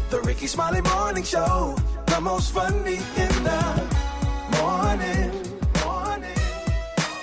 The Rickey Smiley Morning Show, the most funny in the morning.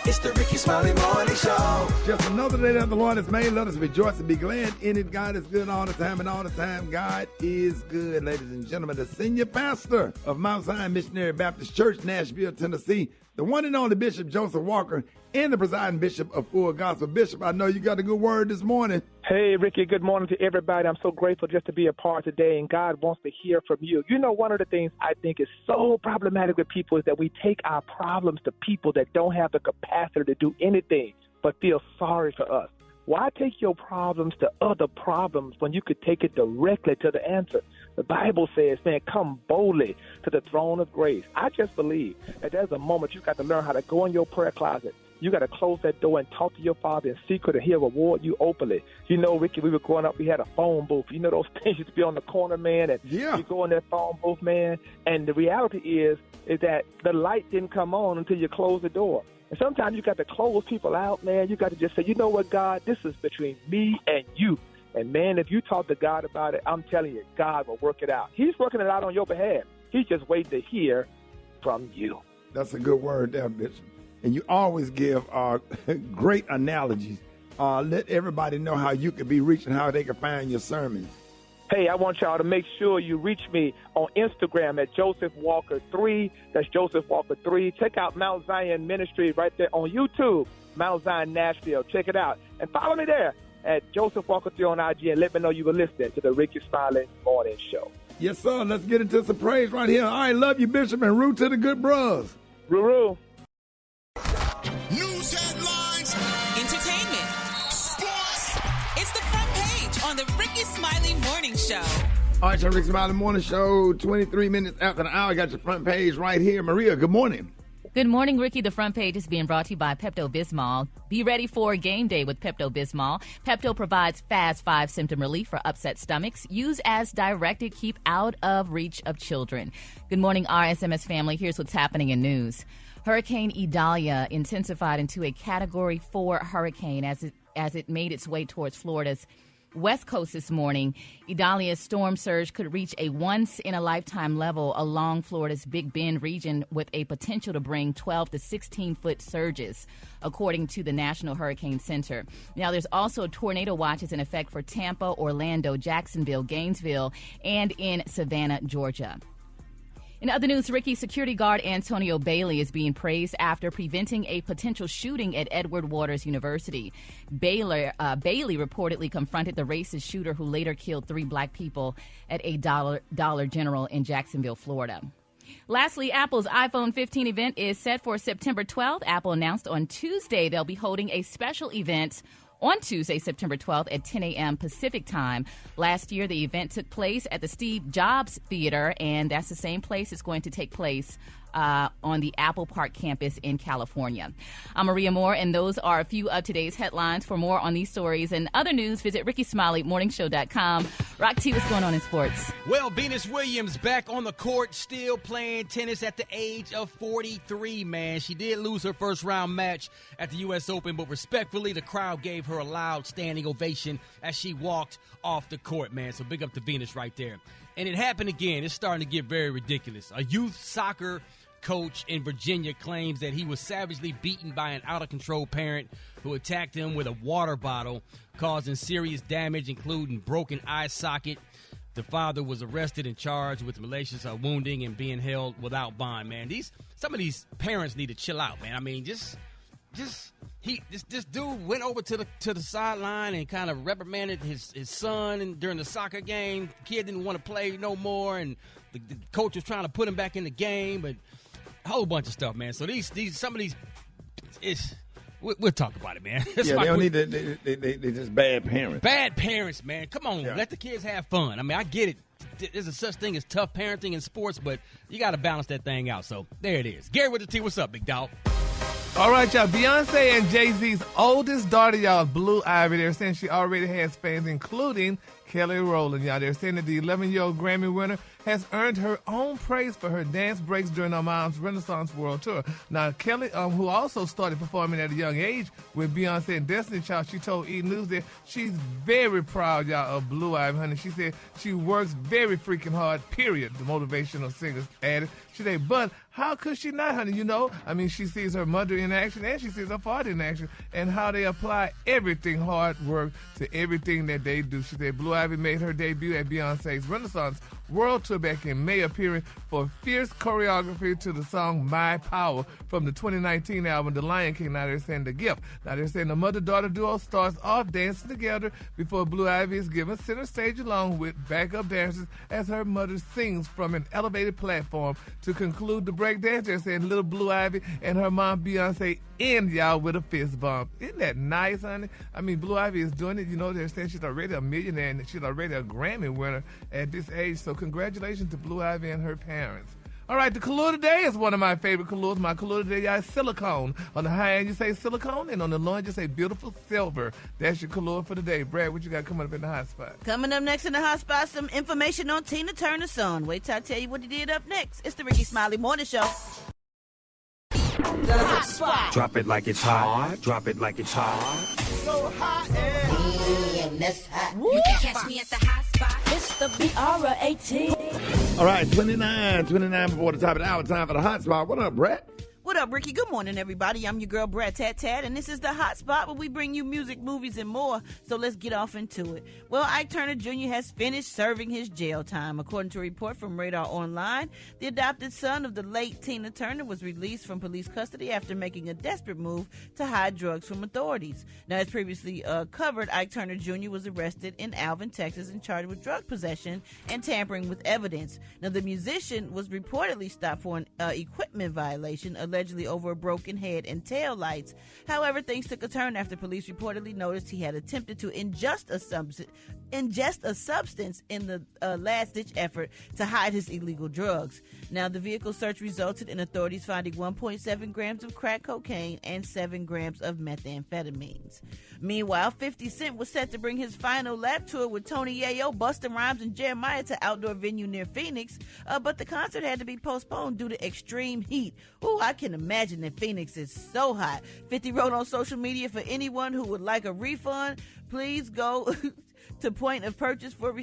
It's the Rickey Smiley Morning Show. Just another day that the Lord has made. Let us rejoice and be glad in it. God is good all the time, and all the time God is good. Ladies and gentlemen, the senior pastor of Mount Zion Missionary Baptist Church, Nashville, Tennessee, the one and only Bishop Joseph Walker, and the presiding bishop of Full Gospel. Bishop, I know you got a good word this morning. Hey, Ricky, good morning to everybody. I'm so grateful just to be a part today, and God wants to hear from you. You know, one of the things I think is so problematic with people is that we take our problems to people that don't have the capacity to do anything but feel sorry for us. Why take your problems to other problems when you could take it directly to the answer? The Bible says, man, come boldly to the throne of grace. I just believe that there's a moment you've got to learn how to go in your prayer closet. You got to close that door and talk to your Father in secret, and He'll reward you openly. You know, Ricky, we were growing up, we had a phone booth. You know those things used to be on the corner, man, and you go in that phone booth, man, and the reality is that the light didn't come on until you close the door. And sometimes you got to close people out, man. You got to just say, you know what, God, this is between me and you. And, man, if you talk to God about it, I'm telling you, God will work it out. He's working it out on your behalf. He's just waiting to hear from you. That's a good word there, Bishop. And you always give great analogies. Let everybody know how you could be reached and how they can find your sermons. Hey, I want y'all to make sure you reach me on Instagram at Joseph Walker 3. That's Joseph Walker 3. Check out Mount Zion Ministry right there on YouTube, Mount Zion Nashville. Check it out. And follow me there at Joseph Walker 3 on IG, and let me know you were listening to the Rickey Smiley Morning Show. Yes, sir. Let's get into some praise right here. All right, love you, Bishop, and root to the good bros. Roo-roo. News headlines, entertainment, sports. It's the front page on the Rickey Smiley Morning Show. All right, so Rickey Smiley Morning Show, 23 minutes after the hour. Got your front page right here. Maria, good morning. Good morning, Ricky. The front page is being brought to you by Pepto-Bismol. Be ready for game day with Pepto-Bismol. Pepto provides fast 5-symptom relief for upset stomachs. Use as directed. Keep out of reach of children. Good morning, RSMS family. Here's what's happening in news. Hurricane Idalia intensified into a Category 4 hurricane as it made its way towards Florida's West Coast this morning. Idalia's storm surge could reach a once-in-a-lifetime level along Florida's Big Bend region with a potential to bring 12 to 16-foot surges, according to the National Hurricane Center. Now, there's also tornado watches in effect for Tampa, Orlando, Jacksonville, Gainesville, and in Savannah, Georgia. In other news, Ricky, security guard Antonio Bailey is being praised after preventing a potential shooting at Edward Waters University. Bailey reportedly confronted the racist shooter who later killed 3 black people at a Dollar General in Jacksonville, Florida. Lastly, Apple's iPhone 15 event is set for September 12th. Apple announced on Tuesday they'll be holding a special event on Tuesday, September 12th at 10 a.m. Pacific time. Last year, the event took place at the Steve Jobs Theater, and that's the same place it's going to take place on the Apple Park campus in California. I'm Maria Moore, and those are a few of today's headlines. For more on these stories and other news, visit RickeySmileyMorningShow.com. Rock T, what's going on in sports? Well, Venus Williams back on the court, still playing tennis at the age of 43, man. She did lose her first-round match at the U.S. Open, but respectfully, the crowd gave her a loud standing ovation as she walked off the court, man. So big up to Venus right there. And it happened again. It's starting to get very ridiculous. A youth soccer coach in Virginia claims that he was savagely beaten by an out-of-control parent who attacked him with a water bottle, causing serious damage, including broken eye socket. The father was arrested and charged with malicious wounding and being held without bond, man. Some of these parents need to chill out, man. I mean, this dude went over to the sideline and kind of reprimanded his son during the soccer game. The kid didn't want to play no more, and the coach was trying to put him back in the game, but a whole bunch of stuff, man. So some of these, we'll talk about it, man. Yeah, they don't need to. They just bad parents. Bad parents, man. Come on, let the kids have fun. I mean, I get it. There's a such thing as tough parenting in sports, but you got to balance that thing out. So there it is. Gary with the T. What's up, big dog? All right, y'all. Beyonce and Jay-Z's oldest daughter, y'all, Blue Ivy, they're saying she already has fans, including Kelly Rowland, y'all. They're saying that the 11-year-old Grammy winner has earned her own praise for her dance breaks during her mom's Renaissance World Tour. Now, Kelly, who also started performing at a young age with Beyonce and Destiny Child, she told E! News that she's very proud, y'all, of Blue Ivy, honey. She said she works very freaking hard, period, the motivational singer added. She said, but how could she not, honey? You know, I mean, she sees her mother in action and she sees her father in action and how they apply everything hard work to everything that they do. She said Blue Ivy made her debut at Beyonce's Renaissance World Tour back in May, appearing for fierce choreography to the song My Power from the 2019 album The Lion King. Now they're saying The Gift. Now they're saying the mother-daughter duo starts off dancing together before Blue Ivy is given center stage along with backup dancers as her mother sings from an elevated platform. To conclude the break dance, they're saying little Blue Ivy and her mom Beyonce end y'all with a fist bump. Isn't that nice, honey? I mean, Blue Ivy is doing it. You know, they're saying she's already a millionaire and she's already a Grammy winner at this age. So congratulations to Blue Ivy and her parents. All right, the color today is one of my favorite colors. My color today, y'all, is silicone. On the high end, you say silicone, and on the low end, you say beautiful silver. That's your color for today. Brad, what you got coming up in the hot spot? Coming up next in the hot spot, some information on Tina Turner's son. Wait till I tell you what he did up next. It's the Rickey Smiley Morning Show. The hot spot. Drop it like it's hot. Drop it like it's hot. So hot and that's hot. You can catch me at the hot spot. It's the BR18. All right, 29 before the top of the hour. Time for the hot spot. What up, Brett? What up, Ricky? Good morning, everybody. I'm your girl, Brad Tat Tat, and this is the hot spot where we bring you music, movies, and more. So let's get off into it. Well, Ike Turner Jr. has finished serving his jail time. According to a report from Radar Online, the adopted son of the late Tina Turner was released from police custody after making a desperate move to hide drugs from authorities. Now, as previously covered, Ike Turner Jr. was arrested in Alvin, Texas, and charged with drug possession and tampering with evidence. Now, the musician was reportedly stopped for an equipment violation, allegedly over a broken head and tail lights. However, things took a turn after police reportedly noticed he had attempted to ingest a substance in the last-ditch effort to hide his illegal drugs. Now, the vehicle search resulted in authorities finding 1.7 grams of crack cocaine and 7 grams of methamphetamines. Meanwhile, 50 Cent was set to bring his final lap tour with Tony Yayo, Busta Rhymes, and Jeremiah to outdoor venue near Phoenix, but the concert had to be postponed due to extreme heat. Ooh, I can imagine that Phoenix is so hot. 50 wrote on social media, for anyone who would like a refund, please go to point of purchase for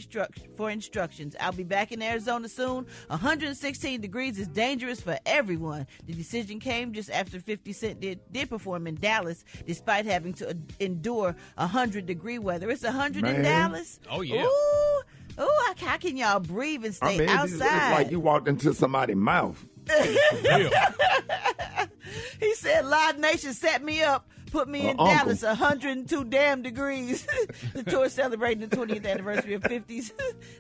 instructions. I'll be back in Arizona soon. 116 degrees is dangerous for everyone. The decision came just after 50 Cent did perform in Dallas, despite having to endure 100-degree weather. It's 100 in Dallas. Oh, yeah. Ooh, how can y'all breathe and stay outside? It's like you walked into somebody's mouth. He said, Live Nation set me up. Put me in Dallas, 102 damn degrees. The tour celebrating the 20th anniversary of 50's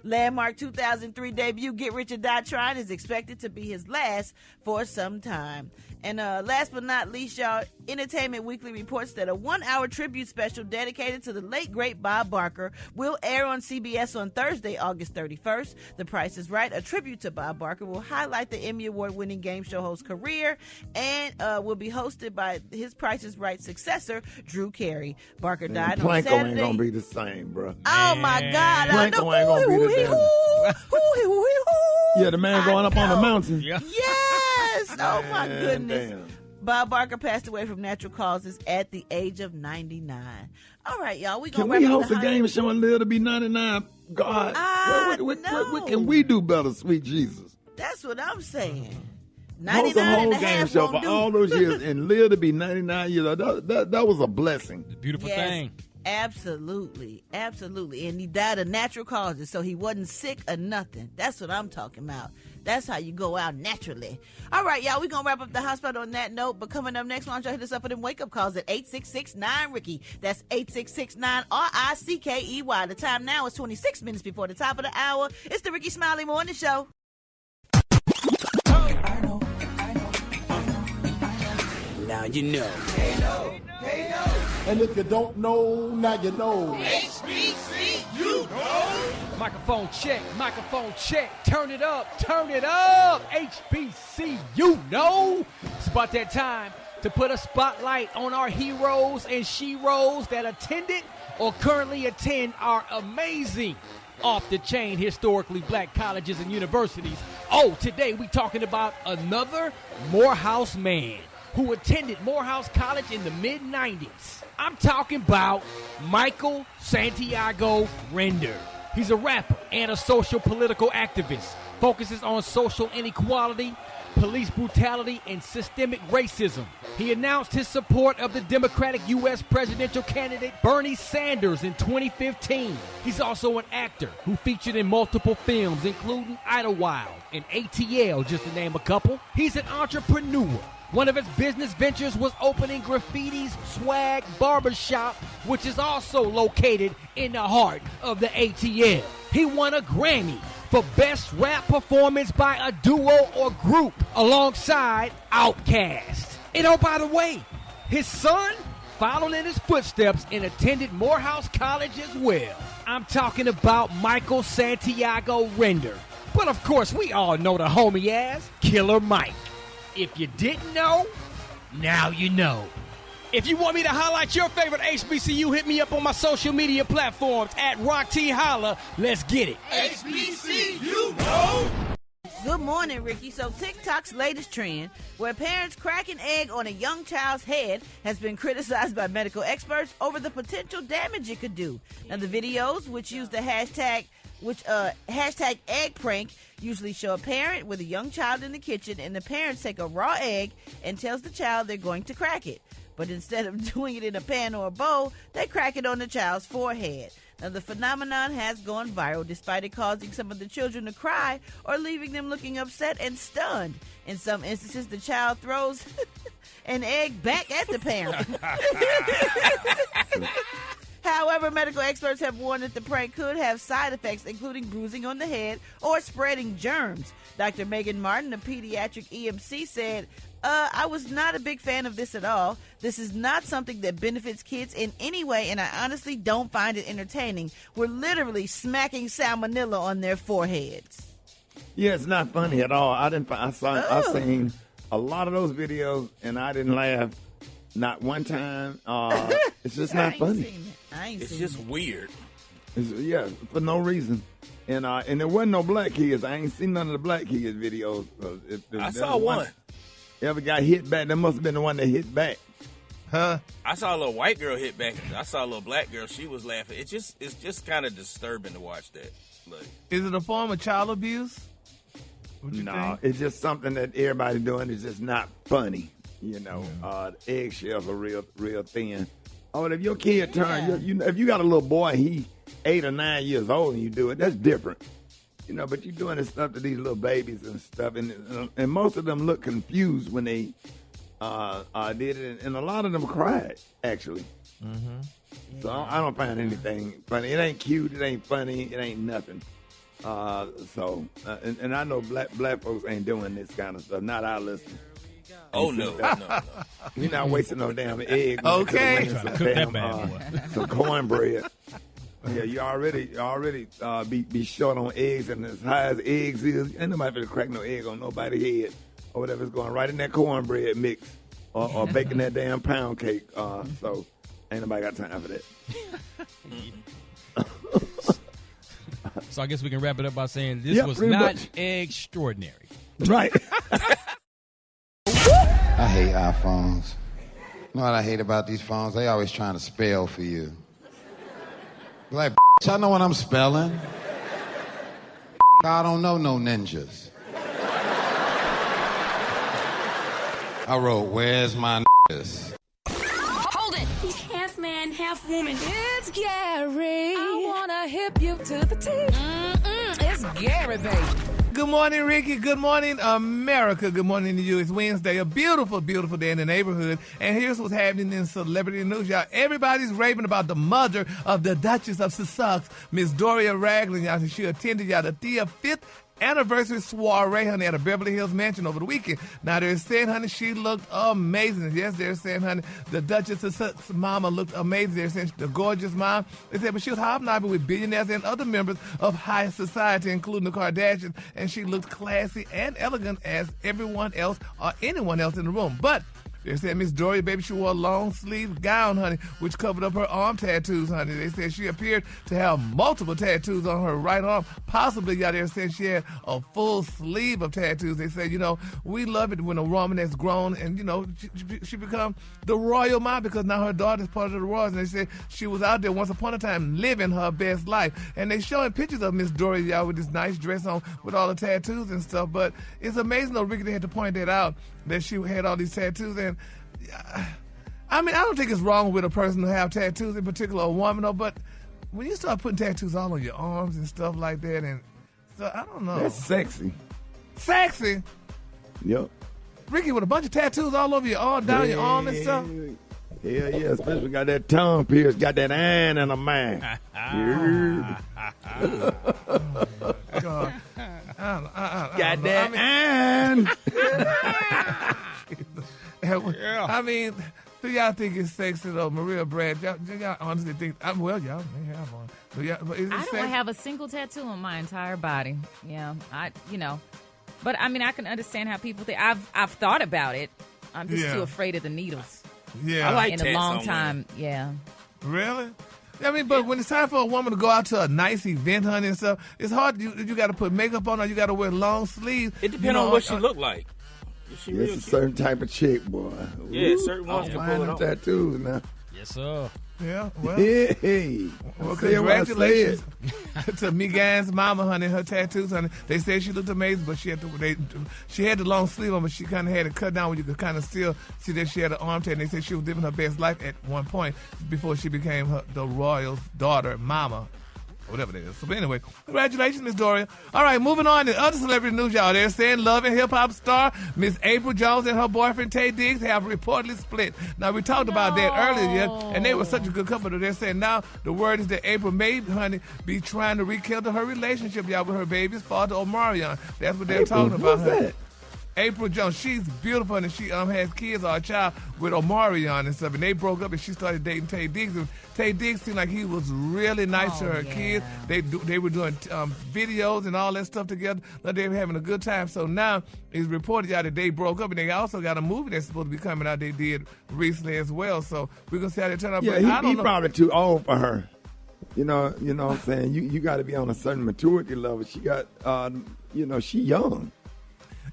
landmark 2003 debut, Get Rich or Die Trying, is expected to be his last for some time. And last but not least, y'all, Entertainment Weekly reports that a 1-hour tribute special dedicated to the late, great Bob Barker will air on CBS on Thursday, August 31st. The Price is Right, a tribute to Bob Barker, will highlight the Emmy Award-winning game show host career and will be hosted by his Price is Right successor, Drew Carey. Barker died on Saturday. Planko ain't going to be the same, bro. Oh, my God. Planko ain't going to be the same. Yeah, the man going up on the mountain. Yeah. Yes. Oh, my goodness. Damn. Bob Barker passed away from natural causes at the age of 99. All right, y'all. Can we host a game show and live to be 99? God, what can we do better, sweet Jesus? That's what I'm saying. Host a whole game show for all those years and live to be 99 years old. That was a blessing. It's a beautiful thing. Absolutely. Absolutely. And he died of natural causes, so he wasn't sick or nothing. That's what I'm talking about. That's how you go out naturally. All right, y'all, we're going to wrap up the hospital on that note. But coming up next, why don't y'all hit us up for them wake-up calls at 866-9-RICKY. That's 866-9-RICKEY. The time now is 26 minutes before the top of the hour. It's the Rickey Smiley Morning Show. Now you know. And if you don't know, now you know. HBCU, Microphone check, microphone check. Turn it up, turn it up. HBCU, It's about that time to put a spotlight on our heroes and sheroes that attended or currently attend our amazing off-the-chain historically black colleges and universities. Oh, today we talking about another Morehouse man who attended Morehouse College in the mid-90s. I'm talking about Michael Santiago Render. He's a rapper and a social political activist. Focuses on social inequality, police brutality, and systemic racism. He announced his support of the Democratic U.S. presidential candidate Bernie Sanders in 2015. He's also an actor who featured in multiple films, including Idlewild and ATL, just to name a couple. He's an entrepreneur. One of his business ventures was opening Graffiti's Swag Barbershop, which is also located in the heart of the ATL. He won a Grammy for Best Rap Performance by a Duo or Group alongside Outkast. And oh, by the way, his son followed in his footsteps and attended Morehouse College as well. I'm talking about Michael Santiago Render. But of course, we all know the homie as Killer Mike. If you didn't know, now you know. If you want me to highlight your favorite HBCU, hit me up on my social media platforms at RockTHolla. Let's get it. HBCU, bro. Good morning, Ricky. So TikTok's latest trend, where parents crack an egg on a young child's head, has been criticized by medical experts over the potential damage it could do. Now, the videos, which use the hashtag egg prank, usually show a parent with a young child in the kitchen, and the parents take a raw egg and tells the child they're going to crack it. But instead of doing it in a pan or a bowl, they crack it on the child's forehead. Now, the phenomenon has gone viral, despite it causing some of the children to cry or leaving them looking upset and stunned. In some instances, the child throws an egg back at the parent. However, medical experts have warned that the prank could have side effects, including bruising on the head or spreading germs. Dr. Megan Martin, a pediatric EMC, said, I was not a big fan of this at all. This is not something that benefits kids in any way, and I honestly don't find it entertaining. We're literally smacking salmonella on their foreheads. Yeah, it's not funny at all. I've seen a lot of those videos, and I didn't laugh not one time. It's just not funny. It's just weird. Yeah, for no reason. And there wasn't no black kids. I ain't seen none of the black kids videos. I saw one. Ever got hit back? That must have been the one that hit back. Huh? I saw a little white girl hit back. I saw a little black girl. She was laughing. It's just kind of disturbing to watch that. Like, is it a form of child abuse? No, it's just something that everybody doing. Is just not funny. You know, the eggshells are real thin. Oh, and if your kid if you got a little boy, he 8 or 9 years old, and you do it, that's different. You know, but you're doing this stuff to these little babies and stuff, and most of them look confused when they did it, and a lot of them cried, actually. Mm-hmm. So I don't find anything funny. It ain't cute. It ain't funny. It ain't nothing. And I know black folks ain't doing this kind of stuff. Not our listeners. Oh, no. You're not wasting no damn egg. Okay. Some cornbread. Yeah, you already be short on eggs, and as high as eggs is, ain't nobody finna crack no egg on nobody's head or whatever. It's going right in that cornbread mix or baking that damn pound cake. So ain't nobody got time for that. So I guess we can wrap it up by saying this was not extraordinary. Right. I hate iPhones. You know what I hate about these phones? They always trying to spell for you. Like, I know what I'm spelling. I don't know no ninjas. I wrote, where's my niggas? Hold it! He's half man, half woman. It's Gary. I wanna hip you to the T. It's Gary, baby. Good morning, Ricky. Good morning, America. Good morning to you. It's Wednesday, a beautiful, beautiful day in the neighborhood. And here's what's happening in celebrity news, y'all. Everybody's raving about the mother of the Duchess of Sussex, Miss Doria Ragland, y'all. She attended, y'all, the 5th anniversary soiree, honey, at a Beverly Hills mansion over the weekend. Now, they're saying, honey, she looked amazing. Yes, they're saying, honey, the Duchess of Sussex mama looked amazing. They're saying the gorgeous mom. They said, but she was hobnobbing with billionaires and other members of high society, including the Kardashians, and she looked classy and elegant as everyone else or anyone else in the room. But They said Miss Doria, baby, she wore a long sleeve gown, honey, which covered up her arm tattoos, honey. They said she appeared to have multiple tattoos on her right arm. Possibly, y'all there said she had a full sleeve of tattoos. They said, we love it when a woman that's grown and, she become the royal mom because now her daughter's part of the royals. And they said she was out there once upon a time living her best life. And they showing pictures of Miss Doria, y'all, with this nice dress on with all the tattoos and stuff. But it's amazing, though, Ricky, they had to point that out, that she had all these tattoos. And I don't think it's wrong with a person to have tattoos, in particular a woman, though, but when you start putting tattoos all on your arms and stuff like that, and so I don't know. That's sexy. Sexy? Yep. Ricky, with a bunch of tattoos all over your arm, down your arm and stuff? Yeah, especially got that tongue pierced, got that iron in a man. God. Got that iron. Do y'all think it's sexy though, Maria, Brad? Y'all honestly think? Y'all may have one. But is it I sexy? don't have a single tattoo on my entire body. Yeah, but I can understand how people think. I've thought about it. I'm just too afraid of the needles. Yeah, I like in tats a long on time. women. Yeah. Really? But when it's time for a woman to go out to a nice event, honey, and stuff, it's hard. You got to put makeup on her. You got to wear long sleeves. It depends on what she look like. It's a certain type of chick, boy. Yeah, certain ones can pull it off. Tattoos now. Yes, sir. Yeah, well. Hey. Well, congratulations to Megan's mama, honey. Her tattoos, honey. They said she looked amazing, but she had the long sleeve on, but she kind of had it cut down where you could kind of still see that she had an arm tat. And they said she was living her best life at one point before she became the royal's daughter, mama. Whatever it is. So, anyway, congratulations, Miss Doria. All right, moving on to other celebrity news, y'all. They're saying Love and Hip Hop star Miss April Jones and her boyfriend Tay Diggs have reportedly split. Now, we talked about that earlier, and they were such a good couple. They're saying now the word is that April may, honey, be trying to rekindle her relationship, y'all, with her baby's father, Omarion. That's what they're talking about. Who's that? April Jones, she's beautiful, and she has kids or a child with Omarion and stuff. And they broke up, and she started dating Tay Diggs. And Tay Diggs seemed like he was really nice to her kids. They were doing videos and all that stuff together. Like they were having a good time. So now it's reported out that they broke up, and they also got a movie that's supposed to be coming out. They did recently as well. So we're gonna see how they turn out. Yeah, but he probably too old for her. You know what I'm saying? You got to be on a certain maturity level. She got, she young.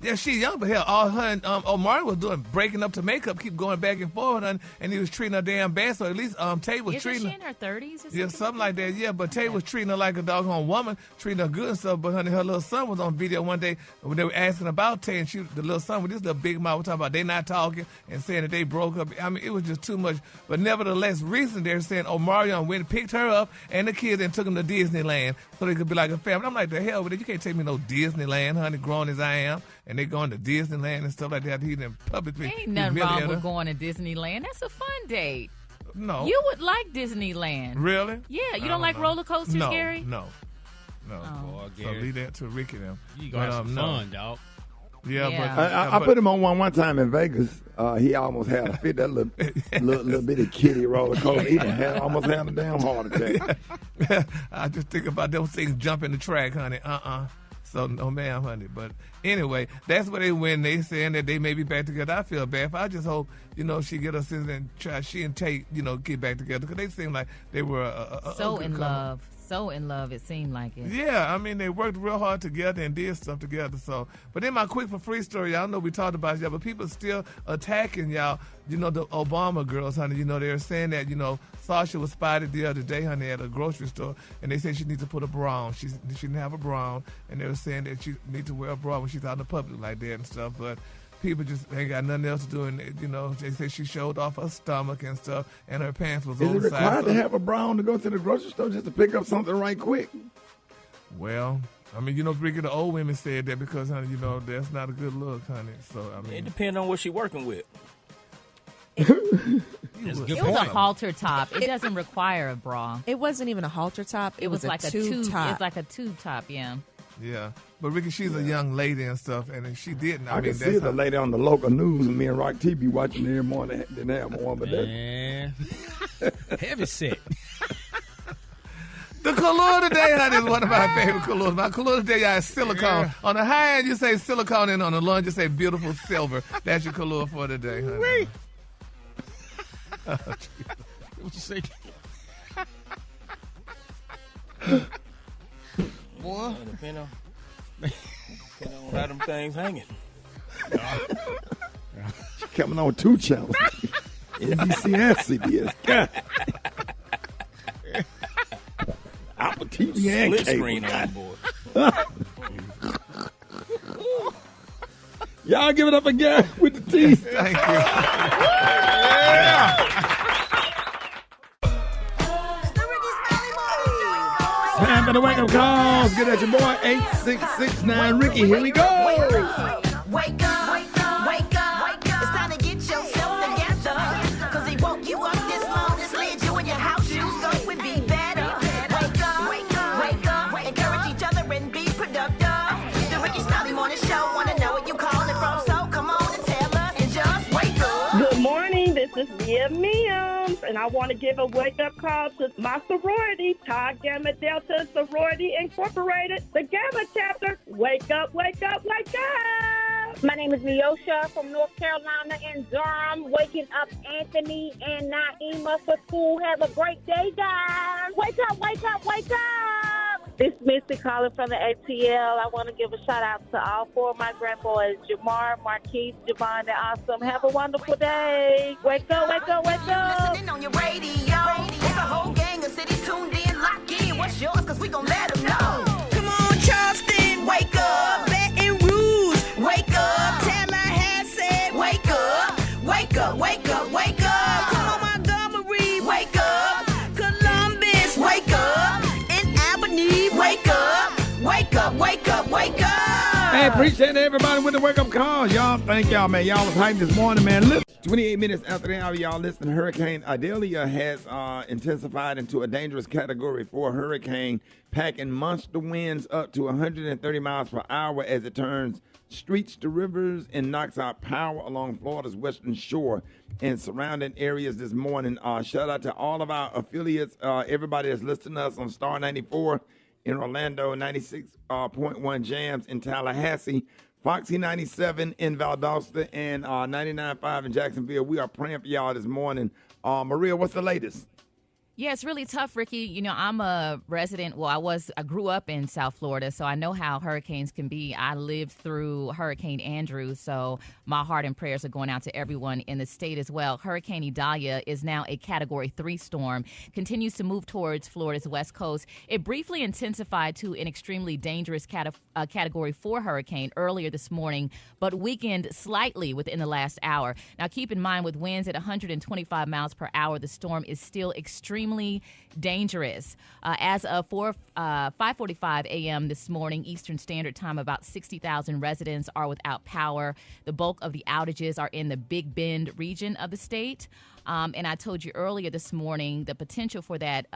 Yeah, she's young, but hell, all her and Omari was doing breaking up to make up, keep going back and forth, and he was treating her damn bad. So at least Tay was treating her. Isn't she in her 30s or something? Yeah, something like that. Yeah, but Tay was treating her like a doggone woman, treating her good and stuff. But honey, her little son was on video one day when they were asking about Tay, and the little son with this little big mouth was talking about they not talking and saying that they broke up. I mean, it was just too much. But nevertheless, recently they're saying Omarion went and picked her up and the kids and took them to Disneyland so they could be like a family. I'm like, the hell with it? You can't take me no Disneyland, honey, grown as I am. And they going to Disneyland and stuff like that. He didn't publicly. Ain't nothing wrong with going to Disneyland. That's a fun date. No. You would like Disneyland. Really? Yeah. You don't like roller coasters, Gary? No. Oh, so leave that to Ricky now. You gonna have some fun, dog. Yeah, but I put him on one time in Vegas. He almost had a fit. That little bitty kitty roller coaster. He almost had a damn heart attack. I just think about those things jumping the track, honey. So, no, ma'am, honey. But anyway, that's where they win. They saying that they may be back together. I feel bad. I just hope, she get her sense and try. She and Tate, get back together because they seem like they were so in love. So in love, it seemed like it. Yeah, I mean, they worked real hard together and did stuff together. So, but in my quick for free story, y'all know we talked about y'all, but people still attacking y'all. The Obama girls, honey. They're saying that Sasha was spotted the other day, honey, at a grocery store, and they said she needs to put a bra on. She didn't have a bra on, and they were saying that she needs to wear a bra when she's out in the public like that and stuff. But people just ain't got nothing else to do, and they say she showed off her stomach and stuff, and her pants was oversized. Is it required to have a bra on to go to the grocery store just to pick up something right quick? Well, I mean, Ricky, the old women said that because, honey, that's not a good look, honey. So I mean, it depends on what she's working with. It was a halter top. It doesn't require a bra. It wasn't even a halter top. It was like a tube top. It's like a tube top, yeah. Yeah, but Ricky, she's a young lady and stuff, and if she didn't, I mean, can see the lady on the local news, and me and Rock T be watching every morning. Didn't have one, but heavy set. The color today, honey, is one of my favorite colors. My color today, y'all, is silicone. Yeah. On the high end, you say silicone, and on the low end, you say beautiful silver. That's your color for today, honey. What you say? Boy, depending on how them things hanging. Coming on 2 channels. NBC and CBS. God. Apple TV and Split cable. screen on board. Y'all give it up again with the teeth. Thank you. Yeah. Time for the wake-up calls. Get at your boy, 8669 Ricky. Here we go. Wake up, wake up, wake up. It's time to get yourself together. Cause he woke you up this morning, slid you in your house shoes, so it would be better. Wake up, wake up, wake up. Encourage each other and be productive. The Rickey Smiley Morning Show, wanna know what you calling from, so come on and tell us and just wake up. Good morning, this is Mia Mims, and I want to give a wake-up call to my sorority, Chi Gamma Delta Sorority Incorporated, the Gamma chapter. Wake up, wake up, wake up! My name is Neosha from North Carolina in Durham. Waking up Anthony and Naima for school. Have a great day, guys. Wake up, wake up, wake up! It's Missy calling from the ATL. I want to give a shout-out to all 4 of my grandboys, Jamar, Marquise, Javon, and Awesome. Have a wonderful day. Wake up, wake up, wake up! Listening on your radio. It's a whole gang of cities tuned in, lock in. What's yours? Cause we gon' let them know. Come on, Charleston, wake up. Baton Rouge, wake up. Tallahassee said, wake up. Wake up, wake up, wake up. Come on, Montgomery, wake up. Columbus, wake up. In Albany, wake up. Wake up, wake up, wake up. Hey, appreciate everybody with the wake-up calls. Y'all, thank y'all, man. Y'all was hyped this morning, man. Listen, 28 minutes after the hour, y'all listen, Hurricane Idalia has intensified into a dangerous Category 4 hurricane, packing monster winds up to 130 miles per hour as it turns streets to rivers and knocks out power along Florida's western shore and surrounding areas this morning. Shout out to all of our affiliates, everybody that's listening to us on Star 94 in Orlando, 96.1 Jams in Tallahassee, Foxy 97 in Valdosta, and 99.5 in Jacksonville. We are praying for y'all this morning. Maria, what's the latest? Yeah, it's really tough, Ricky. You know, I'm a resident. Well, I grew up in South Florida, so I know how hurricanes can be. I lived through Hurricane Andrew, so my heart and prayers are going out to everyone in the state as well. Hurricane Idalia is now a Category 3 storm, continues to move towards Florida's west coast. It briefly intensified to an extremely dangerous Category 4 hurricane earlier this morning, but weakened slightly within the last hour. Now, keep in mind, with winds at 125 miles per hour, the storm is still extremely dangerous. As of 5:45 a.m. this morning, Eastern Standard Time, about 60,000 residents are without power. The bulk of the outages are in the Big Bend region of the state. And I told you earlier this morning, the potential for that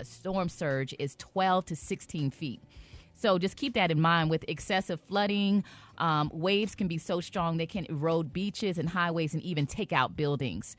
storm surge is 12 to 16 feet. So just keep that in mind. With excessive flooding, waves can be so strong they can erode beaches and highways and even take out buildings.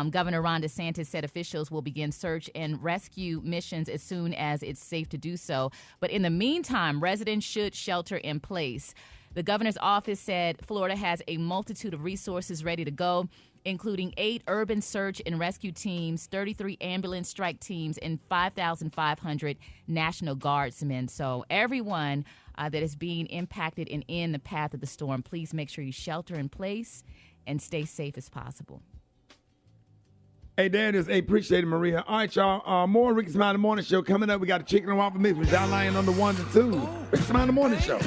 Governor Ron DeSantis said officials will begin search and rescue missions as soon as it's safe to do so. But in the meantime, residents should shelter in place. The governor's office said Florida has a multitude of resources ready to go, including 8 urban search and rescue teams, 33 ambulance strike teams, and 5,500 National Guardsmen. So everyone that is being impacted and in the path of the storm, please make sure you shelter in place and stay safe as possible. Hey, there it is. Hey, appreciate it, Maria. All right, y'all. More Rickey Smiley Morning Show coming up. We got a chicken and waffle mix with John Lyon on the 1 and 2. Rickey Smiley Morning Show.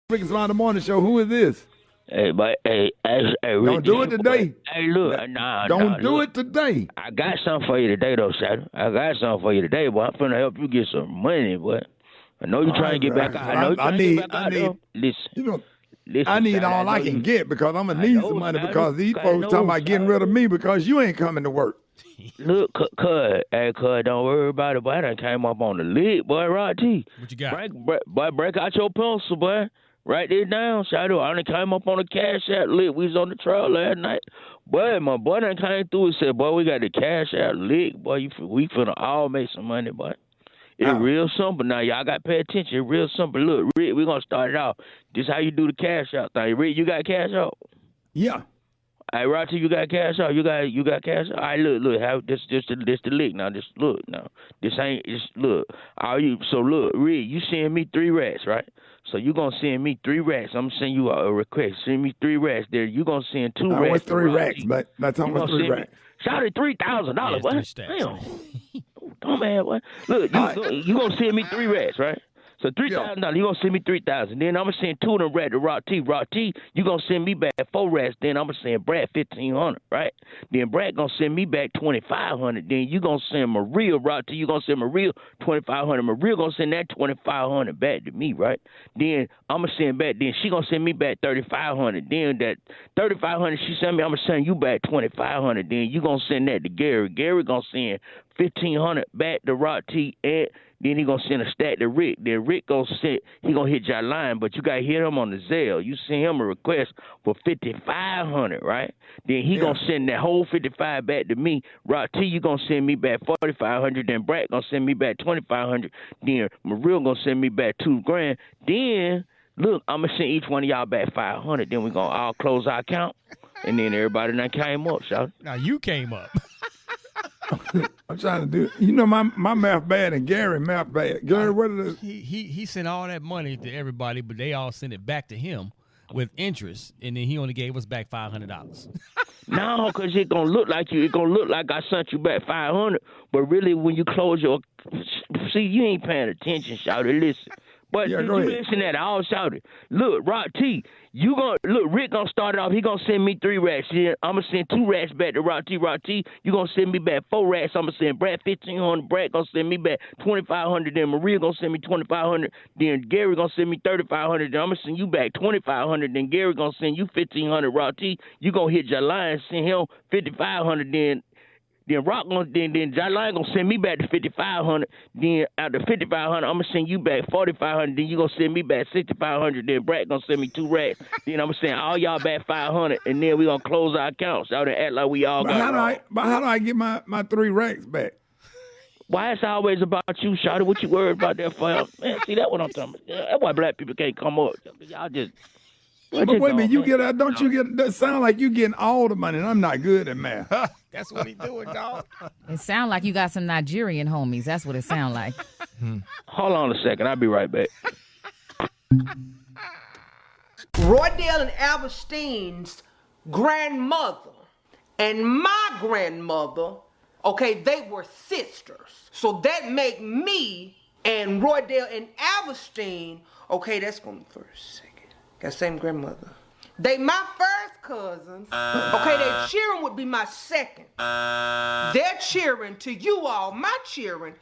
Rickey Smiley Morning Show. Who is this? Hey, but hey, don't do it today. Hey, look, don't do it today. I got something for you today, though, Saturday. I got something for you today, boy. I'm finna help you get some money, boy. I know you're trying to get back out. I know you're trying to get back out. Listen. I need all I can get because I'm going to need some money because these folks talking about getting rid of me because you ain't coming to work. Look, cuz, don't worry about it, boy. I done came up on the lid, boy, Rod T. What you got? Break out your pencil, boy. Write it down, Shadow. I done came up on the cash out lick. We was on the trail last night. Boy, my boy done came through and said, boy, we got the cash out lick. Boy, we finna all make some money, boy. It's real simple now. Y'all got to pay attention. It's real simple. Look, Rick, we're going to start it off. This how you do the cash out thing. Rick, you got cash out? Yeah. All right, Roger, you got cash out? You got cash out? All right, look, have this the lick now. This look now. This ain't look. Look, Rick, you send me 3 rats, right? So you gonna send me 3 rats. I'm gonna send you a request. Send me 3 rats. There, you gonna send 2 rats. What's 3 rats? But that's how much 3 rats. Shout it $3,000. What? Damn. Dumb ass. What? Look, you gonna send me 3 rats, right? So $3,000. You gonna send me 3,000. Then I'm gonna send 2 of them rats to Rock T. Rock T, you gonna send me back 4 rats. Then I'm gonna send Brad 1,500, right? Then Brad gonna send me back 2,500. Then you gonna send Maria, Rock T. You gonna send Maria 2,500. Maria gonna send that 2,500 back to me, right? Then I'm gonna send back. Then she gonna send me back 3,500. Then that 3,500 she sent me, I'm gonna send you back 2,500. Then you gonna send that to Gary. Gary gonna send 1,500 back to Rock T, and then he gonna send a stack to Rick. Then Rick gonna hit your line, but you gotta hit him on the Zelle. You send him a request for 5,500, right? Then he gonna send that whole 55 back to me. Rock T, you gonna send me back 4,500. Then Brad gonna send me back 2,500. Then Maria gonna send me back $2,000. Then look, I'm gonna send each one of y'all back 500. Then we gonna all close our account, and then everybody done came up, shout. Now you came up. I'm trying to do. You know, my math bad and Gary math bad. Gary, what is it? He sent all that money to everybody, but they all sent it back to him with interest, and then he only gave us back $500. No, because it gonna look like I sent you back 500, but really when you close your, see, you ain't paying attention, shouty. Listen. But you listen at all, shouted. Look, Rock T, Rick gonna start it off. He gonna send me 3 rats. I'm gonna send 2 rats back to Rock T. Rock T, you gonna send me back 4 rats. I'm gonna send Brad 1,500. Brad gonna send me back 2,500. Then Maria gonna send me 2,500. Then Gary gonna send me 3,500. Then I'm gonna send you back 2,500. Then Gary gonna send you 1,500. Rock T, you gonna hit your line, send him 5,500. Then Rock then Jai-Line gonna send me back to 5,500. Then after 5,500, I'm gonna send you back 4,500. Then you gonna send me back 6,500. Then Brad gonna send me 2 rats. Then I'm gonna send all y'all back 500. And then we gonna close our accounts. Y'all act like we all got. How do I get my 3 racks back? Why it's always about you, Shawty? What you worried about that for? Man, see, that's what I'm talking about. That's why black people can't come up. Y'all just. But wait a minute, you that sound like you getting all the money, and I'm not good at math. That's what he doing, dog. It sound like you got some Nigerian homies. That's what it sound like. Hold on a second. I'll be right back. Roydale and Alberstein's grandmother and my grandmother, okay, they were sisters. So that make me and Roydale and Alberstein, okay, that's going to first. Got same grandmother. They my first cousins. Okay, their cheering would be my second. They're cheering to you all. My cheering,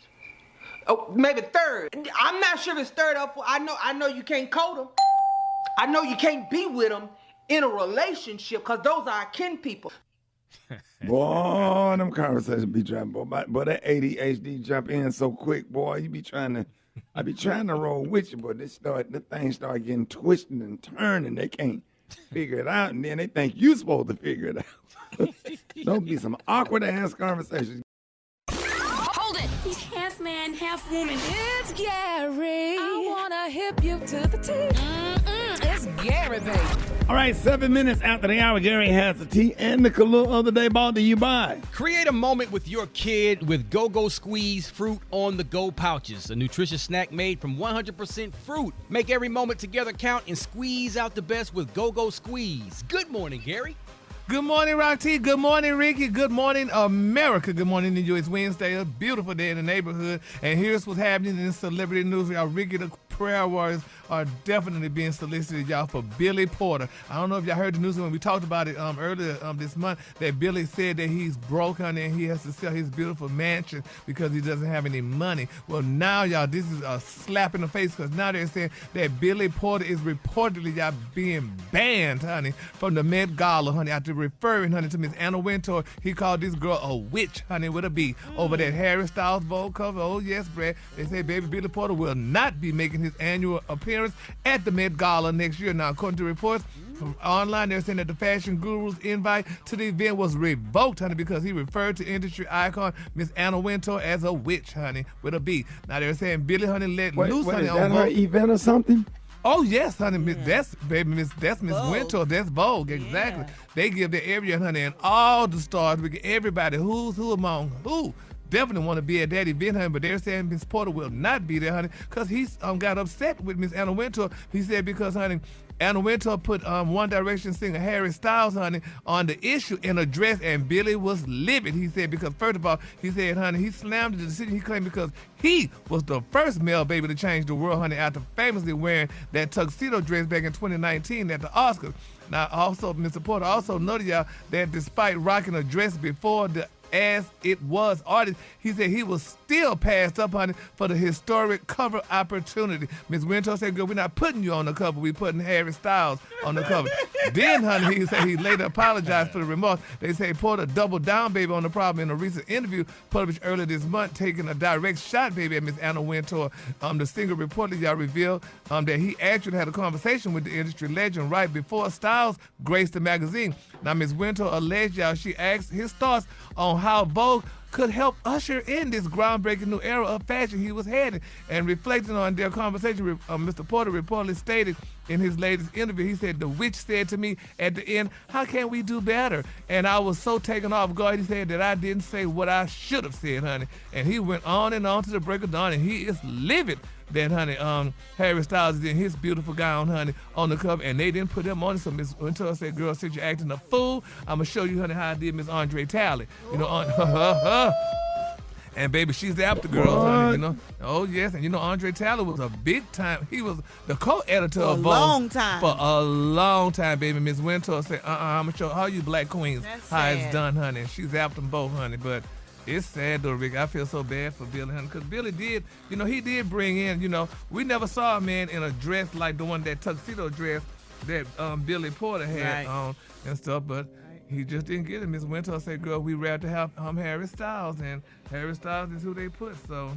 maybe third. I'm not sure if it's third or fourth. I know you can't code them. I know you can't be with them in a relationship because those are our kin people. Boy, them conversations be jumping, boy, that ADHD jump in so quick, boy. You be trying to. I be trying to roll with you, but the things start getting twisted and turning. They can't figure it out, and then they think you supposed to figure it out. Don't be some awkward ass conversations. Hold it! He's half man, half woman. It's Gary. I wanna hip you to the T. It's Gary, baby. All right, 7 minutes after the hour, Gary has the tea and the Kahlua of the day brought to you by. Create a moment with your kid with Go-Go Squeeze Fruit on the Go pouches, a nutritious snack made from 100% fruit. Make every moment together count and squeeze out the best with Go-Go Squeeze. Good morning, Gary. Good morning, Rock T. Good morning, Ricky. Good morning, America. Good morning to you. It's Wednesday, a beautiful day in the neighborhood. And here's what's happening in celebrity news. Our Ricky the Prayer Warriors are definitely being solicited, y'all, for Billy Porter. I don't know if y'all heard the news when we talked about it earlier this month, that Billy said that he's broke, honey, and he has to sell his beautiful mansion because he doesn't have any money. Well, now, y'all, this is a slap in the face because now they're saying that Billy Porter is reportedly, y'all, being banned, honey, from the Met Gala, honey, after referring, honey, to Miss Anna Wintour. He called this girl a witch, honey, with a B, over that Harry Styles Vogue cover. Oh, yes, Brad. They say baby Billy Porter will not be making his annual appearance at the Met Gala next year. Now, according to reports, From online, they're saying that the fashion guru's invite to the event was revoked, honey, because he referred to industry icon Miss Anna Wintour as a witch, honey, with a B. Now they're saying Billy, honey, let loose, honey, is on that her Vogue. event or something? Oh yes, honey, that's Miss Wintour, that's Vogue, exactly. They give the area, honey, and all the stars, everybody, who's who among who. Definitely want to be at that event, honey, but they're saying Miss Porter will not be there, honey, because he's got upset with Miss Anna Wintour. He said because, honey, Anna Wintour put One Direction singer Harry Styles, honey, on the issue in a dress, and Billy was livid. He said because, first of all, he said, honey, he slammed the decision. He claimed because he was the first male baby to change the world, honey, after famously wearing that tuxedo dress back in 2019 at the Oscars. Now, also, Mr. Porter also noted, y'all, that despite rocking a dress before the as it was artist, he said he was still passed up, honey, for the historic cover opportunity. Miss Wintour said, girl, we're not putting you on the cover. We're putting Harry Styles on the cover. Then, honey, he said he later apologized for the remarks. They say Porter doubled down, baby, on the problem in a recent interview published earlier this month, taking a direct shot, baby, at Miss Anna Wintour. The singer reportedly, y'all, revealed that he actually had a conversation with the industry legend right before Styles graced the magazine. Now, Miss Wintour alleged, y'all, she asked his thoughts on how Vogue could help usher in this groundbreaking new era of fashion he was heading. And reflecting on their conversation, Mr. Porter reportedly stated in his latest interview, he said, the witch said to me at the end, how can we do better? And I was so taken off guard, he said, that I didn't say what I should have said, honey. And he went on and on to the break of dawn, and he is livid that, honey, Harry Styles is in his beautiful gown, honey, on the cover, and they didn't put him on it. So Miss Wintour said, girl, since you're acting a fool, I'm going to show you, honey, how I did Miss Andre Talley. You know, and baby, she's after girls, honey, you know. Oh, yes, and you know, Andre Talley was a big time, he was the co-editor of Vogue. For a long time, baby. Miss Wintour said, I'm going to show all you black queens how it's done, honey. She's after them both, honey, but it's sad though, Rick. I feel so bad for Billy, honey, because Billy did, you know, he did bring in, you know, we never saw a man in a dress like the one, that tuxedo dress that Billy Porter had on and stuff, but he just didn't get it. Miss Wintour said, girl, we rather have Harry Styles, and Harry Styles is who they put, so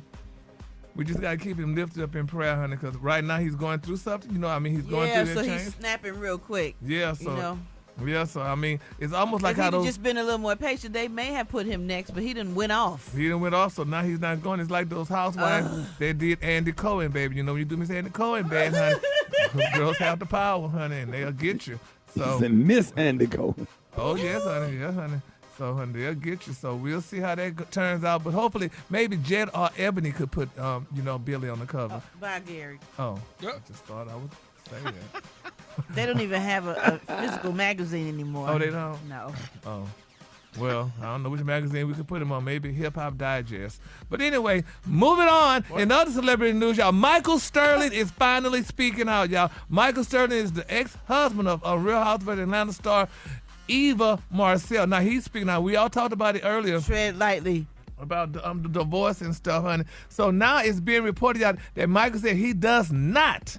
we just got to keep him lifted up in prayer, honey, because right now he's going through something, you know, I mean, he's going through that so change. He's snapping real quick. Yeah, so. You know? Yeah, so I mean, it's almost like if how he'd those just been a little more patient, they may have put him next, but he didn't went off. He didn't went off, so now he's not going. It's like those housewives that did Andy Cohen, baby. You know, when you do Miss Andy Cohen bad, honey, girls have the power, honey, and they'll get you. So Miss Andy Cohen. Oh yes, honey, yes, honey. So honey, they'll get you. So we'll see how that turns out. But hopefully, maybe Jed or Ebony could put, you know, Billy on the cover. Bye, Gary. Oh, I just thought I would say that. They don't even have a physical magazine anymore. Oh, they don't? No. Oh. Well, I don't know which magazine we could put him on. Maybe Hip Hop Digest. But anyway, moving on. What? In other celebrity news, y'all, Michael Sterling is finally speaking out, y'all. Michael Sterling is the ex-husband of Real Housewives of Atlanta star Eva Marcel. Now, he's speaking out. We all talked about it earlier. Tread lightly. About the divorce and stuff, honey. So now it's being reported out that Michael said he does not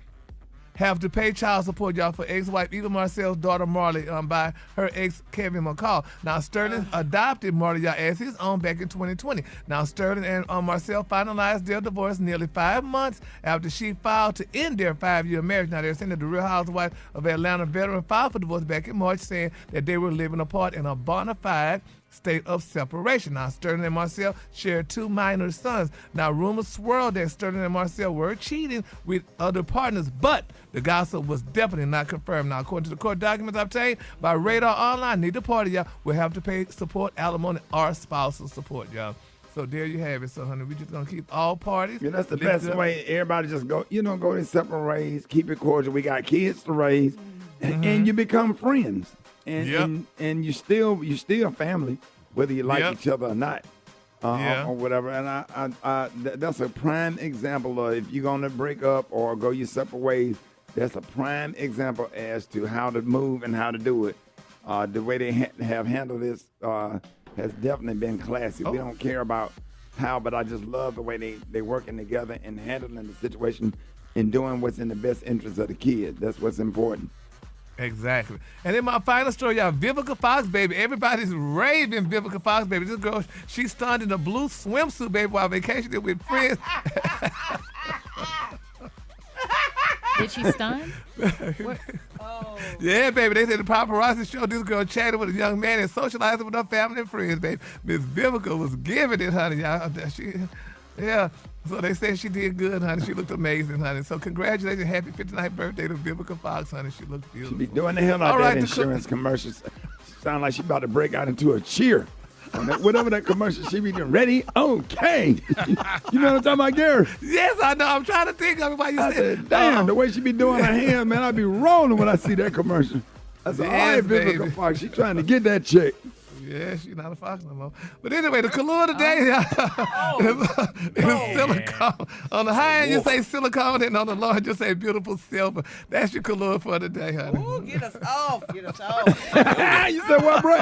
have to pay child support, y'all, for ex-wife Eva Marcel's daughter Marley by her ex Kevin McCall. Now Sterling adopted Marley, y'all, as his own back in 2020. Now Sterling and Marcel finalized their divorce nearly 5 months after she filed to end their 5-year marriage. Now they're saying that the Real Housewives of Atlanta veteran filed for divorce back in March, saying that they were living apart in a bona fide state of separation. Now, Sterling and Marcel shared 2 minor sons. Now, rumors swirled that Sterling and Marcel were cheating with other partners, but the gossip was definitely not confirmed. Now, according to the court documents obtained by Radar Online, neither party, y'all, will have to pay support, alimony, or spousal support, y'all. So there you have it. So, honey, we just gonna keep all parties. Yeah, that's the best way. Everybody just go, go their separate ways, keep it cordial. We got kids to raise, and you become friends. And you still family, whether you like each other or not, or whatever. And that's a prime example of if you're gonna break up or go your separate ways. That's a prime example as to how to move and how to do it. The way they have handled this has definitely been classy. We don't care about how, but I just love the way they working together and handling the situation and doing what's in the best interest of the kid. That's what's important. Exactly. And then my final story, y'all, Vivica Fox, baby. Everybody's raving Vivica Fox, baby. This girl, she stunned in a blue swimsuit, baby, while vacationing with friends. Did she stun? Yeah, baby. They said the paparazzi showed this girl chatting with a young man and socializing with her family and friends, baby. Miss Vivica was giving it, honey, y'all. Yeah. So they said she did good, honey. She looked amazing, honey. So congratulations. Happy 59th birthday to Vivica Fox, honey. She looked beautiful. She be doing the hell out of that insurance commercials. Sound like she about to break out into a cheer. Whatever that commercial she be doing. Ready? Okay. You know what I'm talking about, Gary? Yes, I know. I'm trying to think of it while you said damn, the way she be doing her hand, man, I be rolling when I see that commercial. I said, all right, Vivica Fox, she trying to get that check. Yeah, she's not a Fox no more. But anyway, the color today is silicone. On the high end, you say silicone, and on the low end, you say beautiful silver. That's your color for today, honey. Ooh, get us off. Get us off. You said what, bro?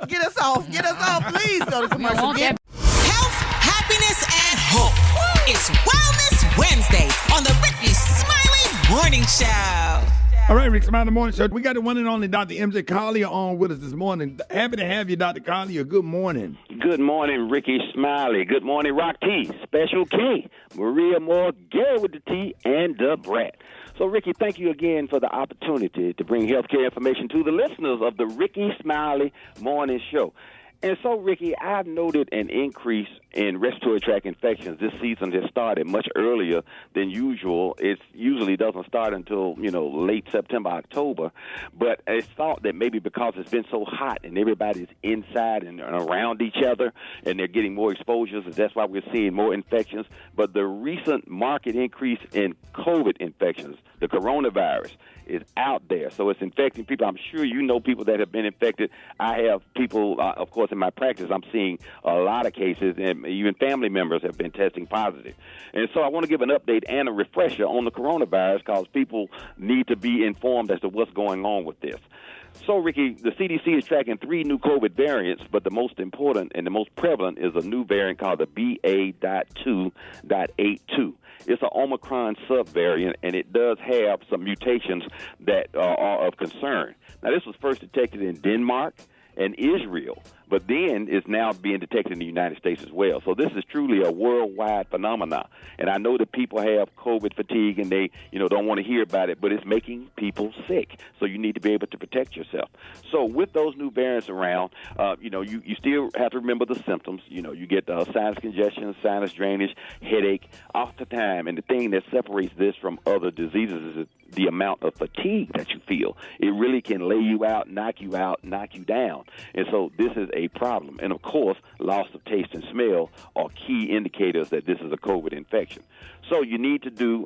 Get us off. Get us off. Please go to commercial. Health, happiness, and hope. It's Wellness Wednesday on the Rickey Smiley Morning Show. All right, Rickey Smiley Morning Show. We got the one and only Dr. MJ Collier on with us this morning. Happy to have you, Dr. Collier. Good morning. Good morning, Rickey Smiley. Good morning, Rock T, Special K, Maria Moore, Gary with the T, and the Brat. So, Rickey, thank you again for the opportunity to bring healthcare information to the listeners of the Rickey Smiley Morning Show. And so, Rickey, I've noted an increase in respiratory tract infections. This season has started much earlier than usual. It usually doesn't start until, late September, October. But it's thought that maybe because it's been so hot and everybody's inside and around each other and they're getting more exposures, that's why we're seeing more infections. But the recent market increase in COVID infections, the coronavirus, is out there. So it's infecting people. I'm sure you know people that have been infected. I have people, of course, in my practice, I'm seeing a lot of cases, and even family members have been testing positive. And so I want to give an update and a refresher on the coronavirus because people need to be informed as to what's going on with this. So, Rickey, the CDC is tracking 3 new COVID variants, but the most important and the most prevalent is a new variant called the BA.2.82. It's an Omicron subvariant, and it does have some mutations that are of concern. Now, this was first detected in Denmark and Israel, but then is now being detected in the United States as well. So this is truly a worldwide phenomenon. And I know that people have COVID fatigue and they, don't want to hear about it, but it's making people sick. So you need to be able to protect yourself. So with those new variants around, you still have to remember the symptoms. You get sinus congestion, sinus drainage, headache all the time. And the thing that separates this from other diseases is the amount of fatigue that you feel. It really can lay you out, knock you down. And so this is a problem. And, of course, loss of taste and smell are key indicators that this is a COVID infection. So you need to do,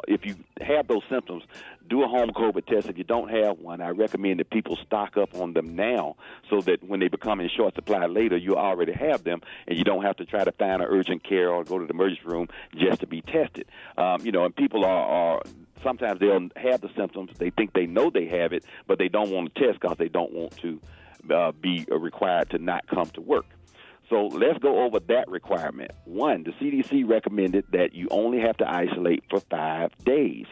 if you have those symptoms, do a home COVID test. If you don't have one, I recommend that people stock up on them now so that when they become in short supply later, you already have them and you don't have to try to find an urgent care or go to the emergency room just to be tested. And people are sometimes they'll have the symptoms. They think they know they have it, but they don't want to test because they don't want to be required to not come to work. So let's go over that requirement. 1, the CDC recommended that you only have to isolate for 5 days.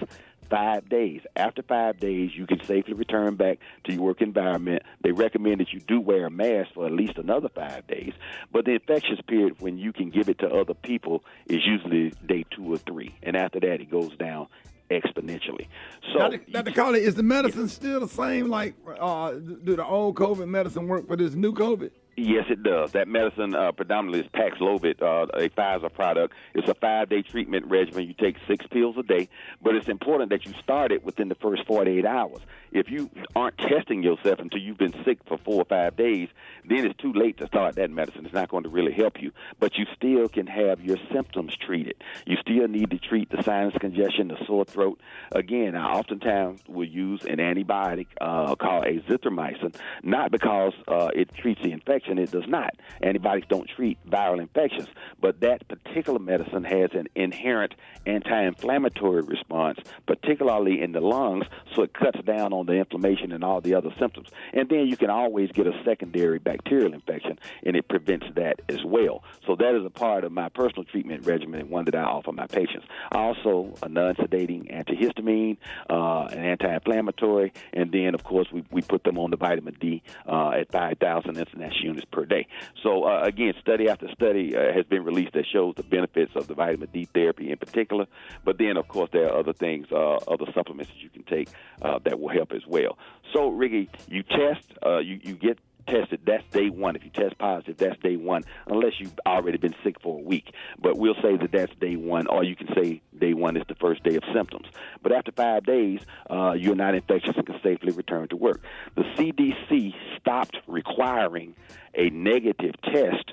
5 days. After 5 days, you can safely return back to your work environment. They recommend that you do wear a mask for at least another 5 days. But the infectious period when you can give it to other people is usually day 2 or 3. And after that, it goes down exponentially. So, Dr. Collier, is the medicine still the same? Like, do the old COVID medicine work for this new COVID? Yes, it does. That medicine predominantly is Paxlovid, a Pfizer product. It's a 5-day treatment regimen. You take 6 pills a day, but it's important that you start it within the first 48 hours. If you aren't testing yourself until you've been sick for 4 or 5 days, then it's too late to start that medicine. It's not going to really help you, but you still can have your symptoms treated. You still need to treat the sinus congestion, the sore throat. Again, I oftentimes will use an antibiotic called azithromycin, not because it treats the infection. It does not. Antibiotics don't treat viral infections, but that particular medicine has an inherent anti-inflammatory response, particularly in the lungs, so it cuts down on the inflammation and all the other symptoms. And then you can always get a secondary bacterial infection, and it prevents that as well. So that is a part of my personal treatment regimen and one that I offer my patients. Also, a non-sedating antihistamine, an anti-inflammatory, and then, of course, we put them on the vitamin D at 5,000 international units per day. So, again, study after study has been released that shows the benefits of the vitamin D therapy in particular. But then, of course, there are other things, other supplements that you can take that will help as well. So, Ricky, you test, you get tested, that's day one. If you test positive, that's day one, unless you've already been sick for a week. But we'll say that that's day one, or you can say day one is the first day of symptoms. But after 5 days, you're not infectious and can safely return to work. The CDC stopped requiring a negative test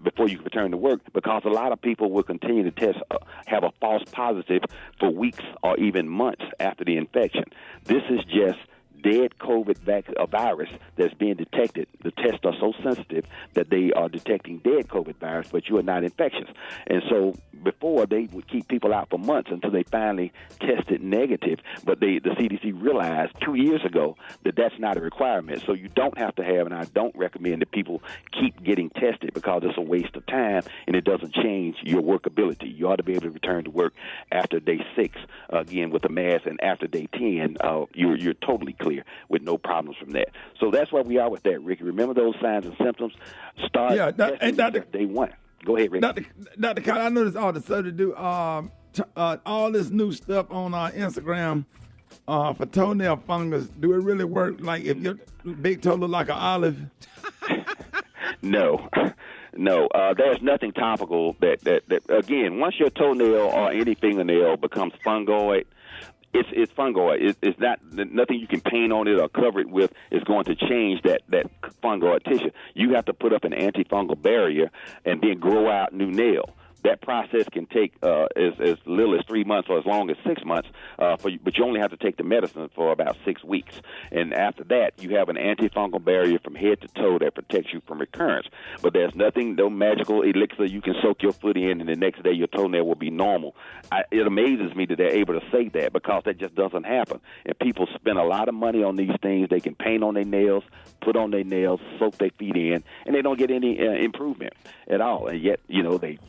before you can return to work because a lot of people will continue to test, have a false positive for weeks or even months after the infection. This is just dead COVID virus that's being detected. The tests are so sensitive that they are detecting dead COVID virus, but you are not infectious. And so before, they would keep people out for months until they finally tested negative. But the CDC realized 2 years ago that that's not a requirement. So you don't have to have, and I don't recommend that people keep getting tested because it's a waste of time and it doesn't change your workability. You ought to be able to return to work after day 6, again, with a mask, and after day 10, you're totally clear with no problems from that. So that's where we are with that, Ricky. Remember those signs and symptoms? Start testing day one. Go ahead, Ricky. Dr. Carter, I noticed all the stuff to do, all this new stuff on Instagram for toenail fungus. Do it really work? Like if your big toe look like an olive? No. There's nothing topical that again, once your toenail or any fingernail becomes fungoid, it's fungoid. It's not nothing you can paint on it or cover it with is going to change that fungoid tissue. You have to put up an antifungal barrier and then grow out new nail. That process can take as little as 3 months or as long as 6 months, but you only have to take the medicine for about 6 weeks. And after that, you have an antifungal barrier from head to toe that protects you from recurrence. But there's no magical elixir you can soak your foot in, and the next day your toenail will be normal. It amazes me that they're able to say that because that just doesn't happen. And people spend a lot of money on these things. They can paint on their nails, put on their nails, soak their feet in, and they don't get any improvement at all. And yet, they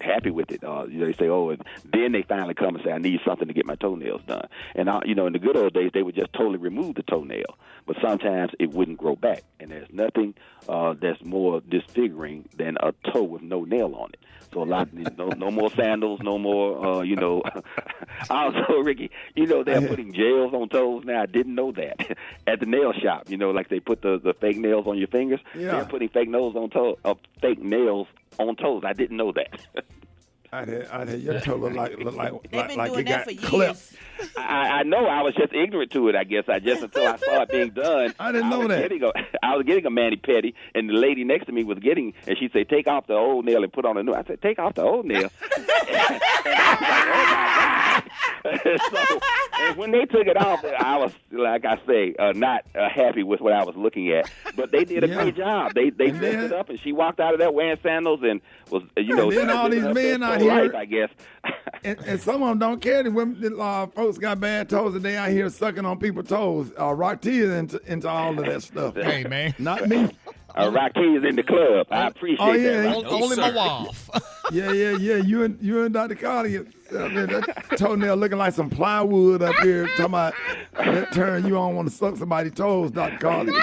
happy with it. They say, and then they finally come and say, I need something to get my toenails done. And, in the good old days, they would just totally remove the toenail. But sometimes it wouldn't grow back. And there's nothing that's more disfiguring than a toe with no nail on it. So no more sandals, no more, Also, Ricky, they're putting gels on toes now. I didn't know that. At the nail shop, like they put the fake nails on your fingers. Yeah. They're putting fake nails on toes. I didn't know that. I had your toe look like it got clipped. I know. I was just ignorant to it. I guess until I saw it being done. I didn't know that. I was getting a mani-pedi, and the lady next to me was getting, and she said, "Take off the old nail and put on a new." I said, "Take off the old nail." And I was like, "Oh my God!" So, and when they took it off, I was, like I say, not happy with what I was looking at. But they did a great job. They dressed it up, and she walked out of there wearing sandals and was, And then all these men out here, life, I guess. and some of them don't care. The women, folks got bad toes, and they out here sucking on people's toes. Rock T is into all of that stuff. Hey, man. Not me. Rock T is in the club. I appreciate that. Only my wife. Yeah. You and Dr. Carter, that toenail looking like some plywood up here. Talking about that turn you don't want to suck somebody's toes, Dr. Carter.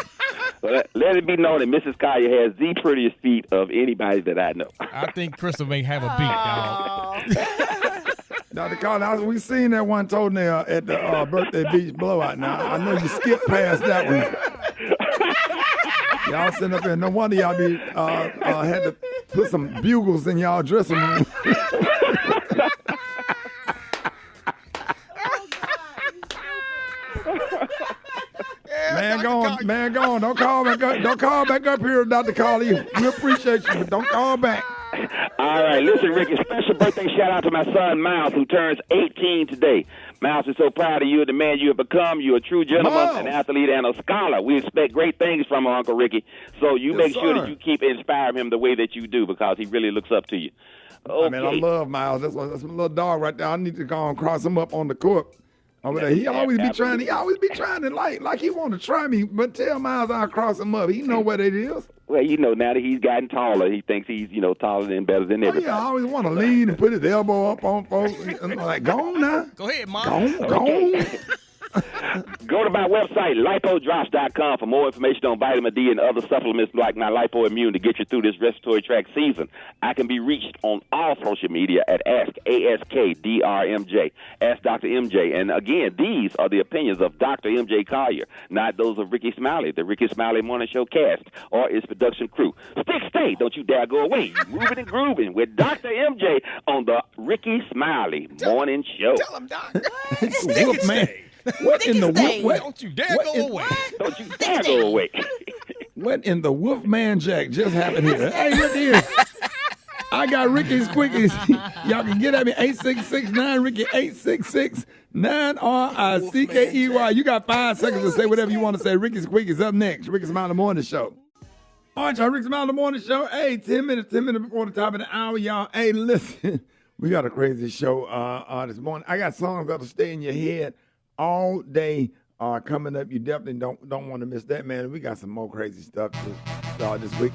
Well, let it be known that Mrs. Collier has the prettiest feet of anybody that I know. I think Crystal may have a beat, dog. Dr. Carter, we seen that one toenail at the birthday beach blowout. Now, I know you skipped past that one. Y'all sitting up there. No wonder y'all be had to put some bugles in y'all dressing room. Man, go on. Don't call back up here, Dr. Carter. We appreciate you, but don't call back. All right, listen, Ricky, special birthday shout out to my son, Miles, who turns 18 today. Miles is so proud of you, the man you have become. You're a true gentleman, an athlete, and a scholar. We expect great things from Uncle Ricky. So you make sure that you keep inspiring him the way that you do, because he really looks up to you. Okay. I mean, I love Miles. That's my little dog right there. I need to go and cross him up on the court. Over there. He always be trying to like he want to try me, but tell Miles I'll cross him up. He know what it is. Well, now that he's gotten taller, he thinks he's, taller and better than everybody. Yeah, I always want to lean and put his elbow up on folks. I'm like, go on now. Go ahead, Mom. Go on. Go to my website, lipodrops.com, for more information on vitamin D and other supplements like my Lipo Immune to get you through this respiratory tract season. I can be reached on all social media at AskDrMJ. Ask Dr. MJ. And again, these are the opinions of Dr. MJ Collier, not those of Rickey Smiley, the Rickey Smiley Morning Show cast, or its production crew. Stay, don't you dare go away. Moving and grooving with Dr. MJ on the Rickey Smiley Morning Show. Tell him, Doc. Wolfman. What in the what? Don't you dare go away. Don't you dare go away. What in the Wolfman Jack just happened here? Hey, look here. I got Rickey's Quickies. Y'all can get at me, 866-9-RICKY, 866-9-RICKEY. You got 5 seconds to say whatever you want to say. Rickey's Quickies up next. Rickey Smiley Morning Show. All right, y'all, Rickey Smiley Morning Show. Hey, 10 minutes before the top of the hour, y'all. Hey, listen, we got a crazy show this morning. I got songs that'll stay in your head all day coming up. You definitely don't want to miss that, man. We got some more crazy stuff this week.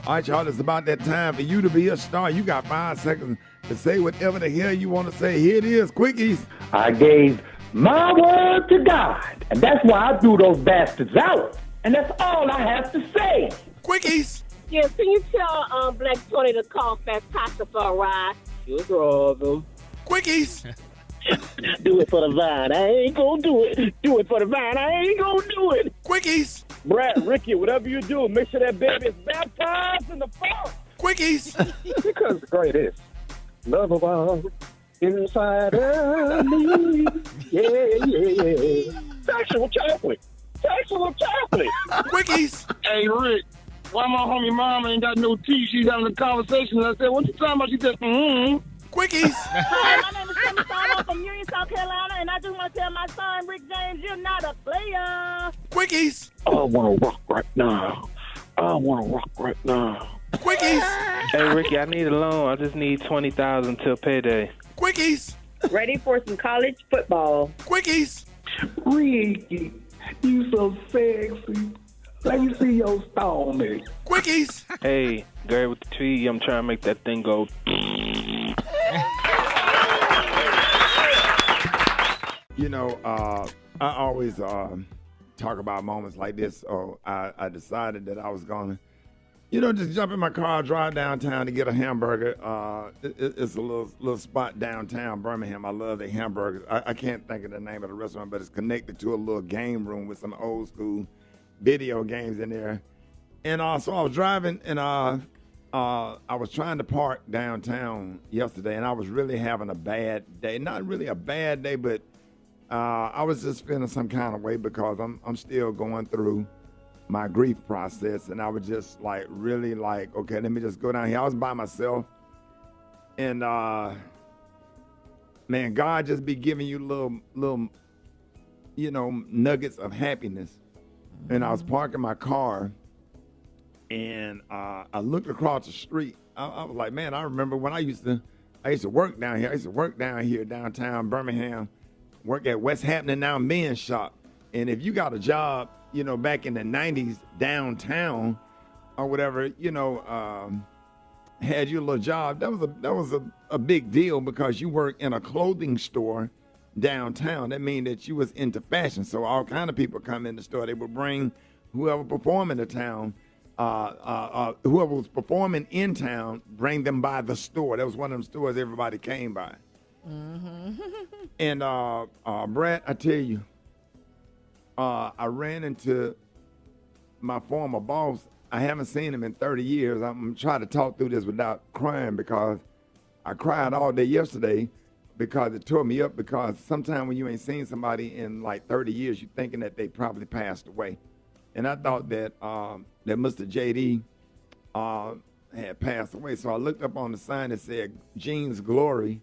All right, y'all, it's about that time for you to be a star. You got 5 seconds to say whatever the hell you want to say. Here it is, Quickies. I gave my word to God, and that's why I threw those bastards out. And that's all I have to say. Quickies. Yeah, can you tell Black Tony to call Fat Pasta for a ride? Sure, brother. Quickies. Do it for the vine. I ain't gonna do it. Do it for the vine. I ain't gonna do it. Quickies. Brad, Ricky, whatever you do, make sure that baby is baptized in the fire. Quickies. Because the greatest love of all inside of me. Yeah. Sexual chocolate. Quickies. Hey, Rick, why my homie mama ain't got no tea? She's having a conversation. And I said, what you talking about? She said, Quickies. Hi, my name is Timmy Song. I'm from Union, South Carolina, and I just want to tell my son, Rick James, you're not a player. Quickies. I want to rock right now. Quickies. Hey, Ricky, I need a loan. I just need $20,000 till payday. Quickies. Ready for some college football. Quickies. Ricky, you so sexy. Let me see your stomach. Quickies. Hey, Gary with the tree, I'm trying to make that thing go. You know, I always talk about moments like this. So I decided that I was going to, just jump in my car, drive downtown to get a hamburger. It's a little spot downtown Birmingham. I love the hamburgers. I can't think of the name of the restaurant, but it's connected to a little game room with some old school video games in there. And so I was driving, and I was trying to park downtown yesterday, and I was really having a bad day. Not really a bad day, but I was just feeling some kind of way because I'm still going through my grief process, and I was just really okay, let me just go down here. I was by myself, and man, God just be giving you little nuggets of happiness. And I was parking my car, and I looked across the street. I was like, man, I remember when I used to work down here. I used to work down here downtown Birmingham, work at What's Happening Now Men's Shop. And if you got a job, back in the 90s downtown or whatever, had you a little job, that was a big deal because you work in a clothing store downtown. That means that you was into fashion. So all kind of people come in the store. They would bring whoever performed in the town, whoever was performing in town, bring them by the store. That was one of them stores everybody came by. Mm-hmm. And Brad, I tell you, I ran into my former boss. I haven't seen him in 30 years. I'm trying to talk through this without crying because I cried all day yesterday because it tore me up, because sometimes when you ain't seen somebody in 30 years, you're thinking that they probably passed away. And I thought that that Mr. J.D. Had passed away. So I looked up on the sign that said Gene's Glory,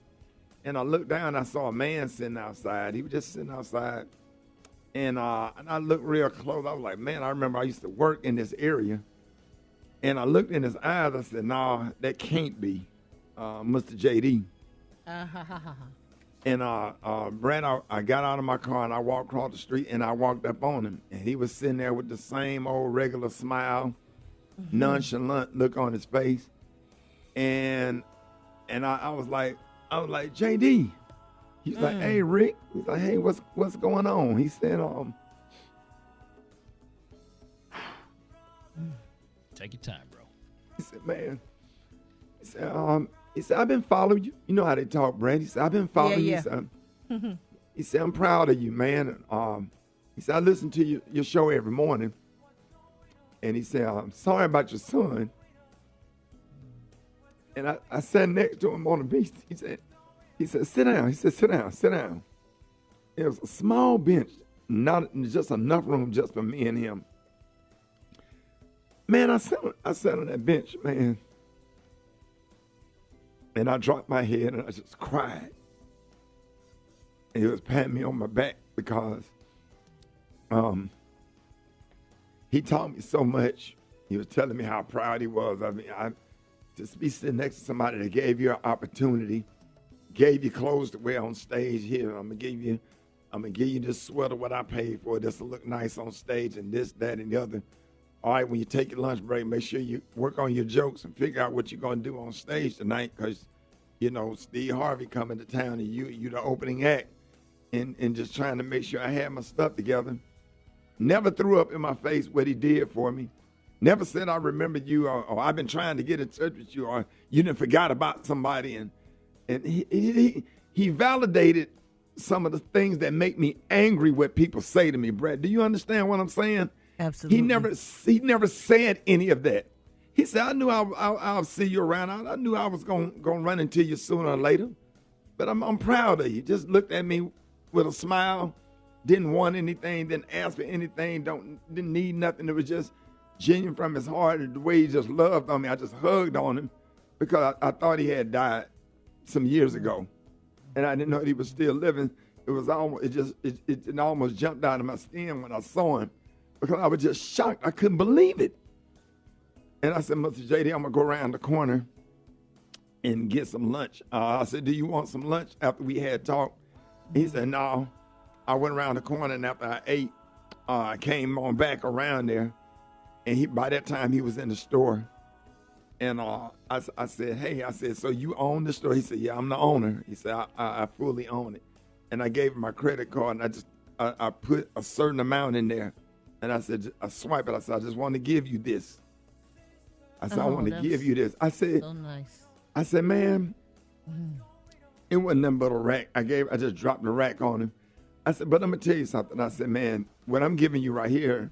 and I looked down, I saw a man sitting outside. He was just sitting outside. And I looked real close. I was like, man, I remember I used to work in this area. And I looked in his eyes. I said, no, that can't be Mr. J.D. And Brad, I got out of my car and I walked across the street and I walked up on him. And he was sitting there with the same old regular smile, nonchalant look on his face. And I was like, J.D., He's like, hey, Rick. He's like, hey, what's going on? He said, Take your time, bro. He said, man. He said, I've been following you. You know how they talk, Brad. He said, I've been following you. He said, I'm proud of you, man. He said, I listen to your show every morning. And he said, I'm sorry about your son. And I sat next to him on the beach. He said, sit down. He said, sit down. It was a small bench, not just enough room just for me and him. Man, I sat on that bench, man. And I dropped my head and I just cried. And he was patting me on my back because he taught me so much. He was telling me how proud he was. I mean, just be sitting next to somebody that gave you an opportunity, gave you clothes to wear on stage. Here, I'm gonna give you this sweater what I paid for. This will look nice on stage, and this, that, and the other. All right, when you take your lunch break, make sure you work on your jokes and figure out what you're gonna do on stage tonight, because you know Steve Harvey coming to town and you the opening act, and just trying to make sure I had my stuff together. Never threw up in my face what he did for me. Never said I remembered you, or I've been trying to get in touch with you, or you didn't forgot about somebody. And he validated some of the things that make me angry what people say to me, Brett. Do you understand what I'm saying? Absolutely. He never said any of that. He said, I knew I'll see you around. I knew I was gonna run into you sooner or later. But I'm proud of you. Just looked at me with a smile, didn't want anything, didn't ask for anything, didn't need nothing. It was just genuine from his heart, and the way he just loved on me. I just hugged on him because I thought he had died some years ago, and I didn't know he was still living. It was almost it almost jumped out of my skin when I saw him because I was just shocked. I couldn't believe it. And I said, Mr. JD, I'm gonna go around the corner and get some lunch. I said, do you want some lunch after we had talked? He said, no. I went around the corner, and after I ate, I came on back around there. And by that time, he was in the store. And I said, hey, so you own the store? He said, yeah, I'm the owner. He said, I fully own it. And I gave him my credit card, and I put a certain amount in there. And I said, I swipe it. I said, I just want to give you this. I said, I want to give you this. I said, so nice. I said, man, it wasn't nothing but a rack. I just dropped the rack on him. I said, but I'm going to tell you something. I said, man, what I'm giving you right here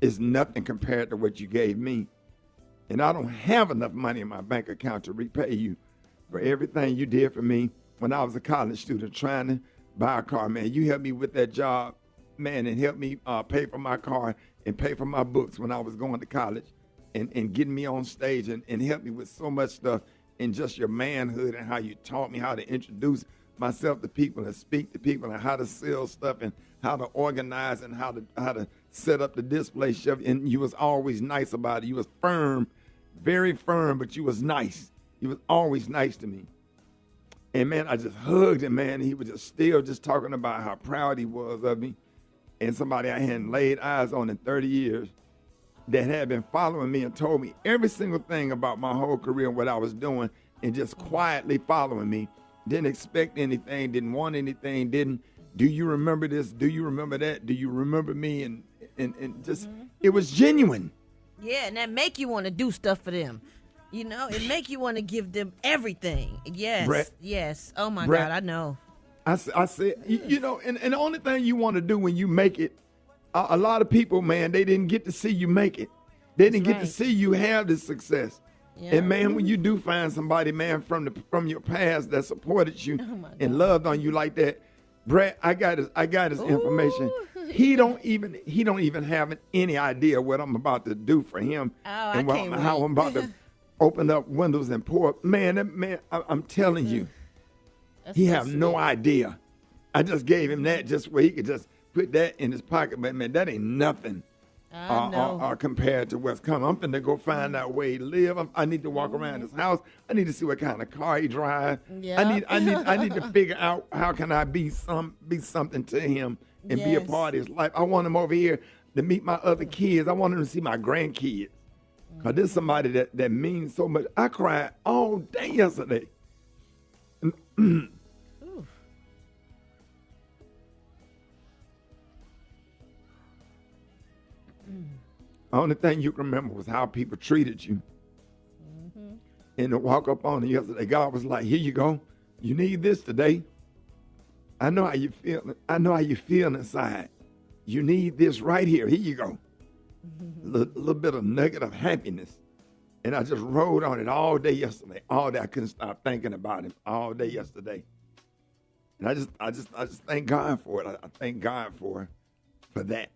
is nothing compared to what you gave me. And I don't have enough money in my bank account to repay you for everything you did for me when I was a college student trying to buy a car, man. You helped me with that job, man, and helped me pay for my car and pay for my books when I was going to college and getting me on stage and helped me with so much stuff and just your manhood and how you taught me how to introduce myself to people and speak to people and how to sell stuff and how to organize and how to set up the display shelf. And you was always nice about it. You was firm, very firm, but you was nice. You was always nice to me. And man, I just hugged him, man. He was just still just talking about how proud he was of me. And somebody I hadn't laid eyes on in 30 years that had been following me and told me every single thing about my whole career and what I was doing and just quietly following me. Didn't expect anything, didn't want anything, do you remember this? Do you remember that? Do you remember me? And just, it was genuine. Yeah, and that make you want to do stuff for them. You know, it make you want to give them everything. Yes, Brett, yes. Oh, my Brett, God, I know. I said, you know, and the only thing you want to do when you make it, a lot of people, man, they didn't get to see you make it. They didn't get to see you have this success. Yeah. And, man, when you do find somebody, man, from your past that supported you and loved on you like that, Brett, I got his information. He don't even have any idea what I'm about to do for him and how I'm about to open up windows and pour. Man, I'm telling you, he have no idea. I just gave him that just where he could just put that in his pocket. But man, that ain't nothing compared to what's coming. I'm finna go find out where he live. I need to walk around his house. I need to see what kind of car he drive. Yeah. I need to figure out how can I be something to him and be a part of his life. I want him over here to meet my other kids. I want him to see my grandkids. Because this is somebody that means so much. I cried all day yesterday. Only thing you can remember was how people treated you. And to walk up on it yesterday, God was like, here you go. You need this today. I know how you feel. I know how you feel inside. You need this right here. Here you go. A little bit of nugget of happiness. And I just rode on it all day yesterday. All day. I couldn't stop thinking about him all day yesterday. And I just thank God for it. I thank God for that.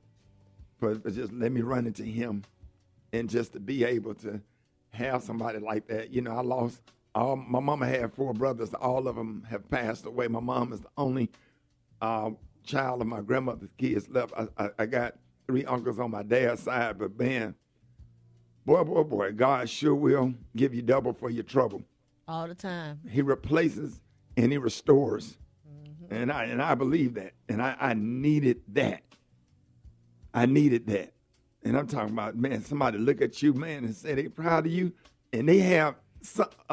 For just let me run into him. And just to be able to have somebody like that. You know, I lost my mama had 4 brothers. All of them have passed away. My mom is the only child of my grandmother's kids left. I got 3 uncles on my dad's side, but man, boy, God sure will give you double for your trouble. All the time. He replaces and he restores. And I believe that. And I needed that. I needed that. And I'm talking about, man, somebody look at you, man, and say they're proud of you, and they have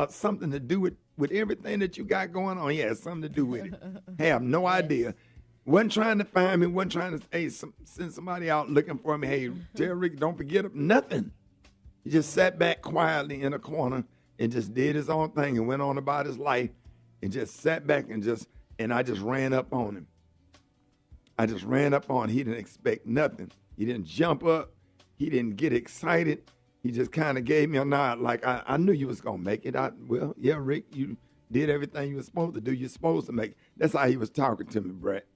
something to do with everything that you got going on. Yeah, something to do with it. Have no idea. Wasn't trying to find me, wasn't trying to send somebody out looking for me. Hey, tell Rick, don't forget him. Nothing. He just sat back quietly in a corner and just did his own thing and went on about his life and just sat back and I just ran up on him. I just ran up on him. He didn't expect nothing. He didn't jump up. He didn't get excited. He just kind of gave me a nod like, I knew you was going to make it. Well, yeah, Rick, you did everything you were supposed to do. You're supposed to make it. That's how he was talking to me, Brett.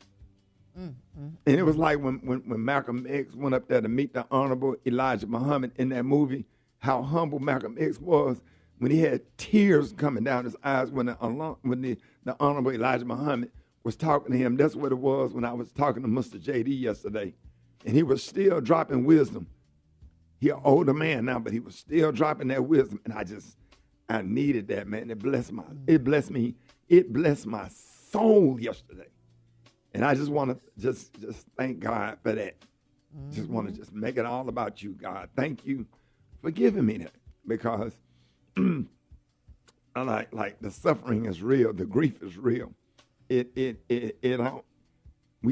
And it was like when Malcolm X went up there to meet the Honorable Elijah Muhammad in that movie, how humble Malcolm X was when he had tears coming down his eyes when the Honorable Elijah Muhammad was talking to him. That's what it was when I was talking to Mr. J.D. yesterday. And he was still dropping wisdom. He's an older man now, but he was still dropping that wisdom. And I needed that, man. It blessed me. It blessed my soul yesterday. And I just want to just thank God for that. Just want to just make it all about you, God. Thank you for giving me that, because I like the suffering is real, the grief is real. We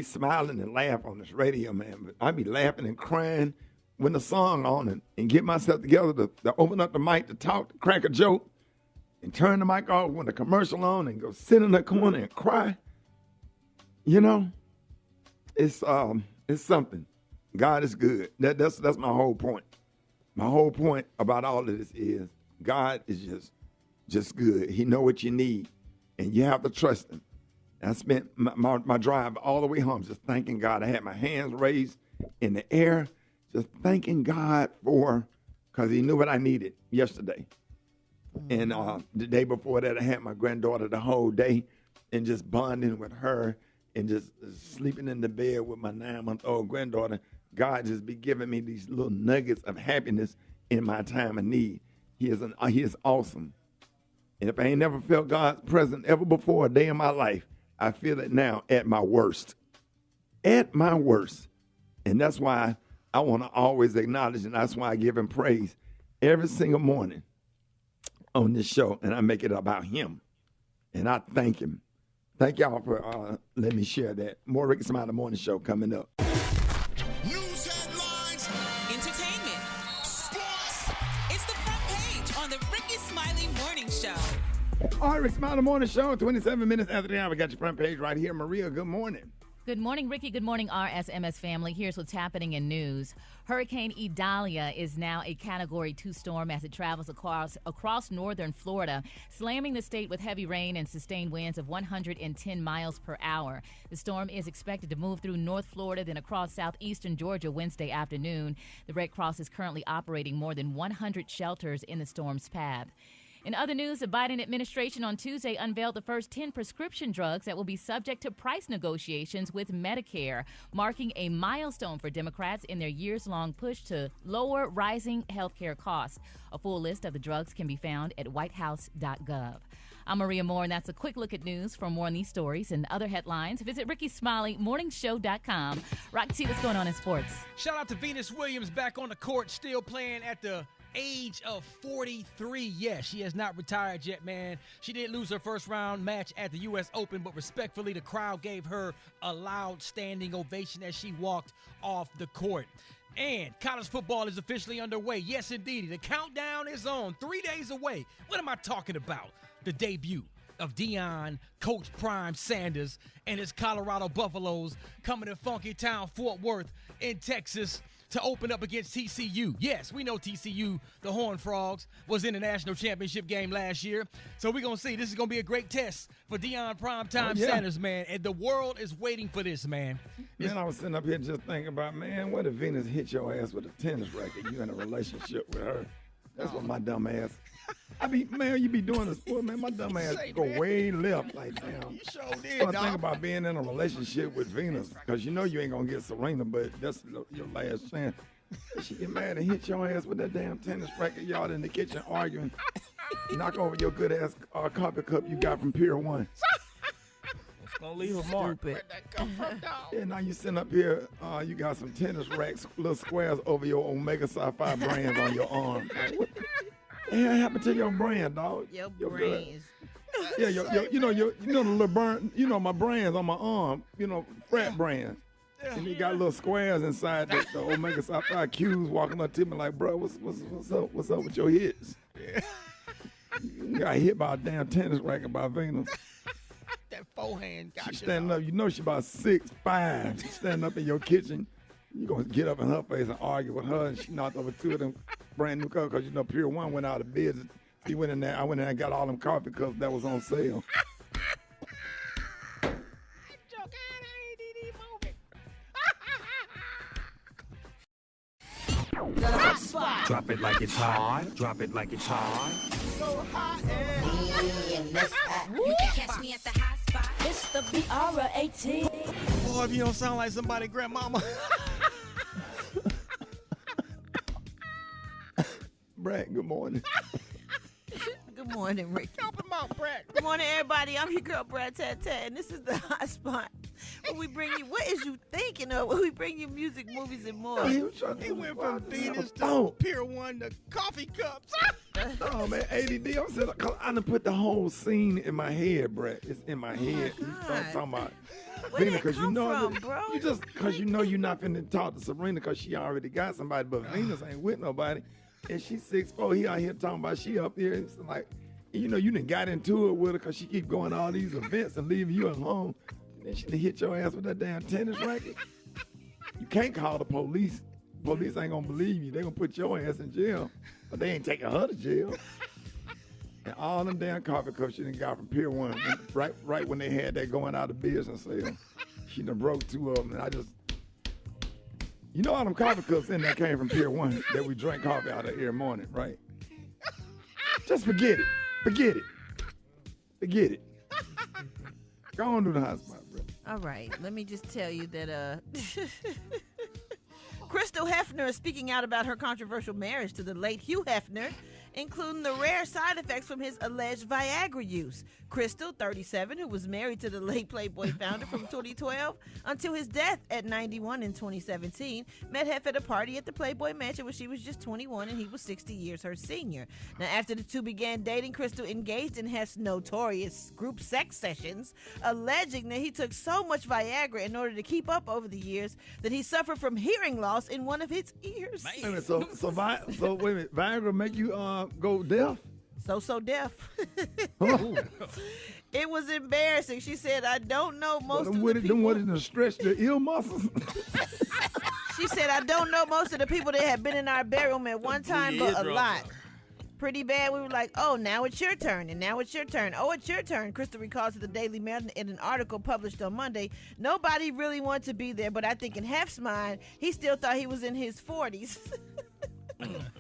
smiling and laugh on this radio, man, but I be laughing and crying when the song on and get myself together to open up the mic to talk, to crack a joke, and turn the mic off when the commercial on and go sit in the corner and cry. You know, it's something. God is good. That's my whole point. My whole point about all of this is God is just good. He know what you need, and you have to trust him. I spent my drive all the way home just thanking God. I had my hands raised in the air, just thanking God because he knew what I needed yesterday. And the day before that, I had my granddaughter the whole day and just bonding with her and just sleeping in the bed with my 9-month-old granddaughter. God just be giving me these little nuggets of happiness in my time of need. He is awesome. And if I ain't never felt God's presence ever before a day in my life, I feel it now at my worst. At my worst. And that's why I want to always acknowledge, and that's why I give him praise every single morning on this show, and I make it about him. And I thank him. Thank y'all for letting me share that. More Rickey Smiley Morning Show coming up. News headlines, entertainment, sports. It's the front page on the Rickey Smiley Morning Show. All right, Rickey Smiley Morning Show, 27 minutes after the hour. We got your front page right here. Maria, good morning. Good morning, Ricky. Good morning, RSMS family. Here's what's happening in news. Hurricane Idalia is now a Category 2 storm as it travels across northern Florida, slamming the state with heavy rain and sustained winds of 110 miles per hour. The storm is expected to move through North Florida, then across southeastern Georgia Wednesday afternoon. The Red Cross is currently operating more than 100 shelters in the storm's path. In other news, the Biden administration on Tuesday unveiled the first 10 prescription drugs that will be subject to price negotiations with Medicare, marking a milestone for Democrats in their years-long push to lower rising health care costs. A full list of the drugs can be found at whitehouse.gov. I'm Maria Moore, and that's a quick look at news. For more on these stories and other headlines, visit RickeySmileyMorningShow.com. Rock, see what's going on in sports. Shout out to Venus Williams back on the court, still playing at the age of 43. Yes, she has not retired yet, man. She did lose her first round match at the U.S. Open, but respectfully, the crowd gave her a loud standing ovation as she walked off the court. And college football is officially underway. Yes, indeed. The countdown is on. 3 days away. What am I talking about? The debut of Deion, Coach Prime Sanders, and his Colorado Buffaloes coming to funky town Fort Worth in Texas to open up against TCU. Yes, we know TCU, the Horned Frogs, was in the national championship game last year. So we're going to see. This is going to be a great test for Deion Primetime Sanders, man. And the world is waiting for this, man. Man, I was sitting up here just thinking about, man, what if Venus hit your ass with a tennis racket? You in a relationship with her. That's what my dumb ass. I mean, man, you be doing the sport, man. My dumb ass go way left, like damn. You sure did, So I think about being in a relationship with Venus, because you know you ain't gonna get Serena, but that's your last chance. She get mad and hit your ass with that damn tennis racket. Y'all in the kitchen arguing, knock over your good ass coffee cup you got from Pier 1. It's gonna leave a mark. Where'd that come from, dog? Yeah, now you sitting up here, you got some tennis racks, little squares over your Omega Sci-Fi brands on your arm. Like, what the hell happened to your brand, dog? Your good- brains. Yeah, you know the little burn, you know my brands on my arm, you know, frat brands. And you got little squares inside the Omega Sci-Fi Qs walking up to me like, bro, what's up with your hits? You got hit by a damn tennis racket by Venus. That forehand got She's standing up, you know she about 6'5". She's standing up in your kitchen. You gonna get up in her face and argue with her, and she knocked over 2 of them brand new cups because you know Pier 1 went out of business. He went in there. I went in there and got all them coffee cups that was on sale. The hot spot. Drop it like it's hot. Drop it like it's hot. So hot You can catch me at the hot spot. It's the BR18. Boy, if you don't sound like somebody, grandmama. Brad, good morning. Good morning, Rick. Help him out, Brad. Good morning, everybody. I'm your girl, Brad Tat, and this is the hot spot. Where we bring you, what is you thinking of? Where we bring you music, movies, and more. He went from Venus to Pier 1 to coffee cups. Oh man, ADD. I done put the whole scene in my head, Brad. It's in my head. You talking about Where Venus, did that come from, bro? You just because you know you're not finna talk to Serena because she already got somebody, but Venus ain't with nobody. And she's 6'4". He out here talking about she up here. It's like, you know, you done got into it with her because she keep going to all these events and leaving you at home. And then she done hit your ass with that damn tennis racket. You can't call the police. Police ain't gonna believe you. They gonna put your ass in jail. But they ain't taking her to jail. And all them damn coffee cups she done got from Pier 1, right when they had that going out of business sale. She done broke 2 of them, and I just, you know all them coffee cups in there came from Pier 1 that we drank coffee out of every morning, right? Just forget it. Forget it. Forget it. Go on to the hot spot, bro. All right, let me just tell you that Crystal Hefner is speaking out about her controversial marriage to the late Hugh Hefner, including the rare side effects from his alleged Viagra use. Crystal, 37, who was married to the late Playboy founder from 2012 until his death at 91 in 2017, met Hef at a party at the Playboy Mansion when she was just 21 and he was 60 years her senior. Now, after the two began dating, Crystal engaged in Hef's notorious group sex sessions, alleging that he took so much Viagra in order to keep up over the years that he suffered from hearing loss in one of his ears. Wait a minute, so wait a minute, Viagra make you go deaf? So deaf. It was embarrassing. She said, I don't know most of the people. Them what to stretch the ear muscles? She said, I don't know most of the people that have been in our bedroom at one time, but a lot. Pretty bad. We were like, oh, now it's your turn, and now it's your turn. Oh, it's your turn. Crystal recalls to the Daily Mail in an article published on Monday. Nobody really wanted to be there, but I think in Hef's mind, he still thought he was in his 40s.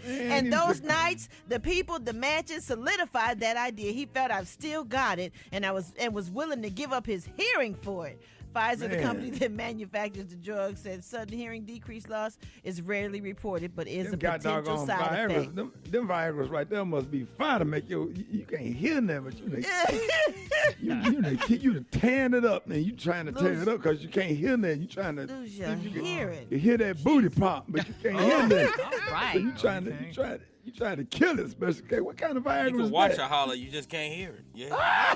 And those nights, the people, the matches solidified that idea. He felt I've still got it, and was willing to give up his hearing for it. Pfizer, the company that manufactures the drug, said sudden hearing decrease loss is rarely reported, but is a potential side effect. Them Viagra's right there must be fine to make you can't hear them, but you tearing it up, and you trying to tear it up because you can't hear them. You trying to lose your hearing. You hear that booty pop, but you can't hear that. All right. So you trying to You trying to kill it, Special K. What kind of Viagra You is can watch that? her holler, you just can't hear it. Yeah.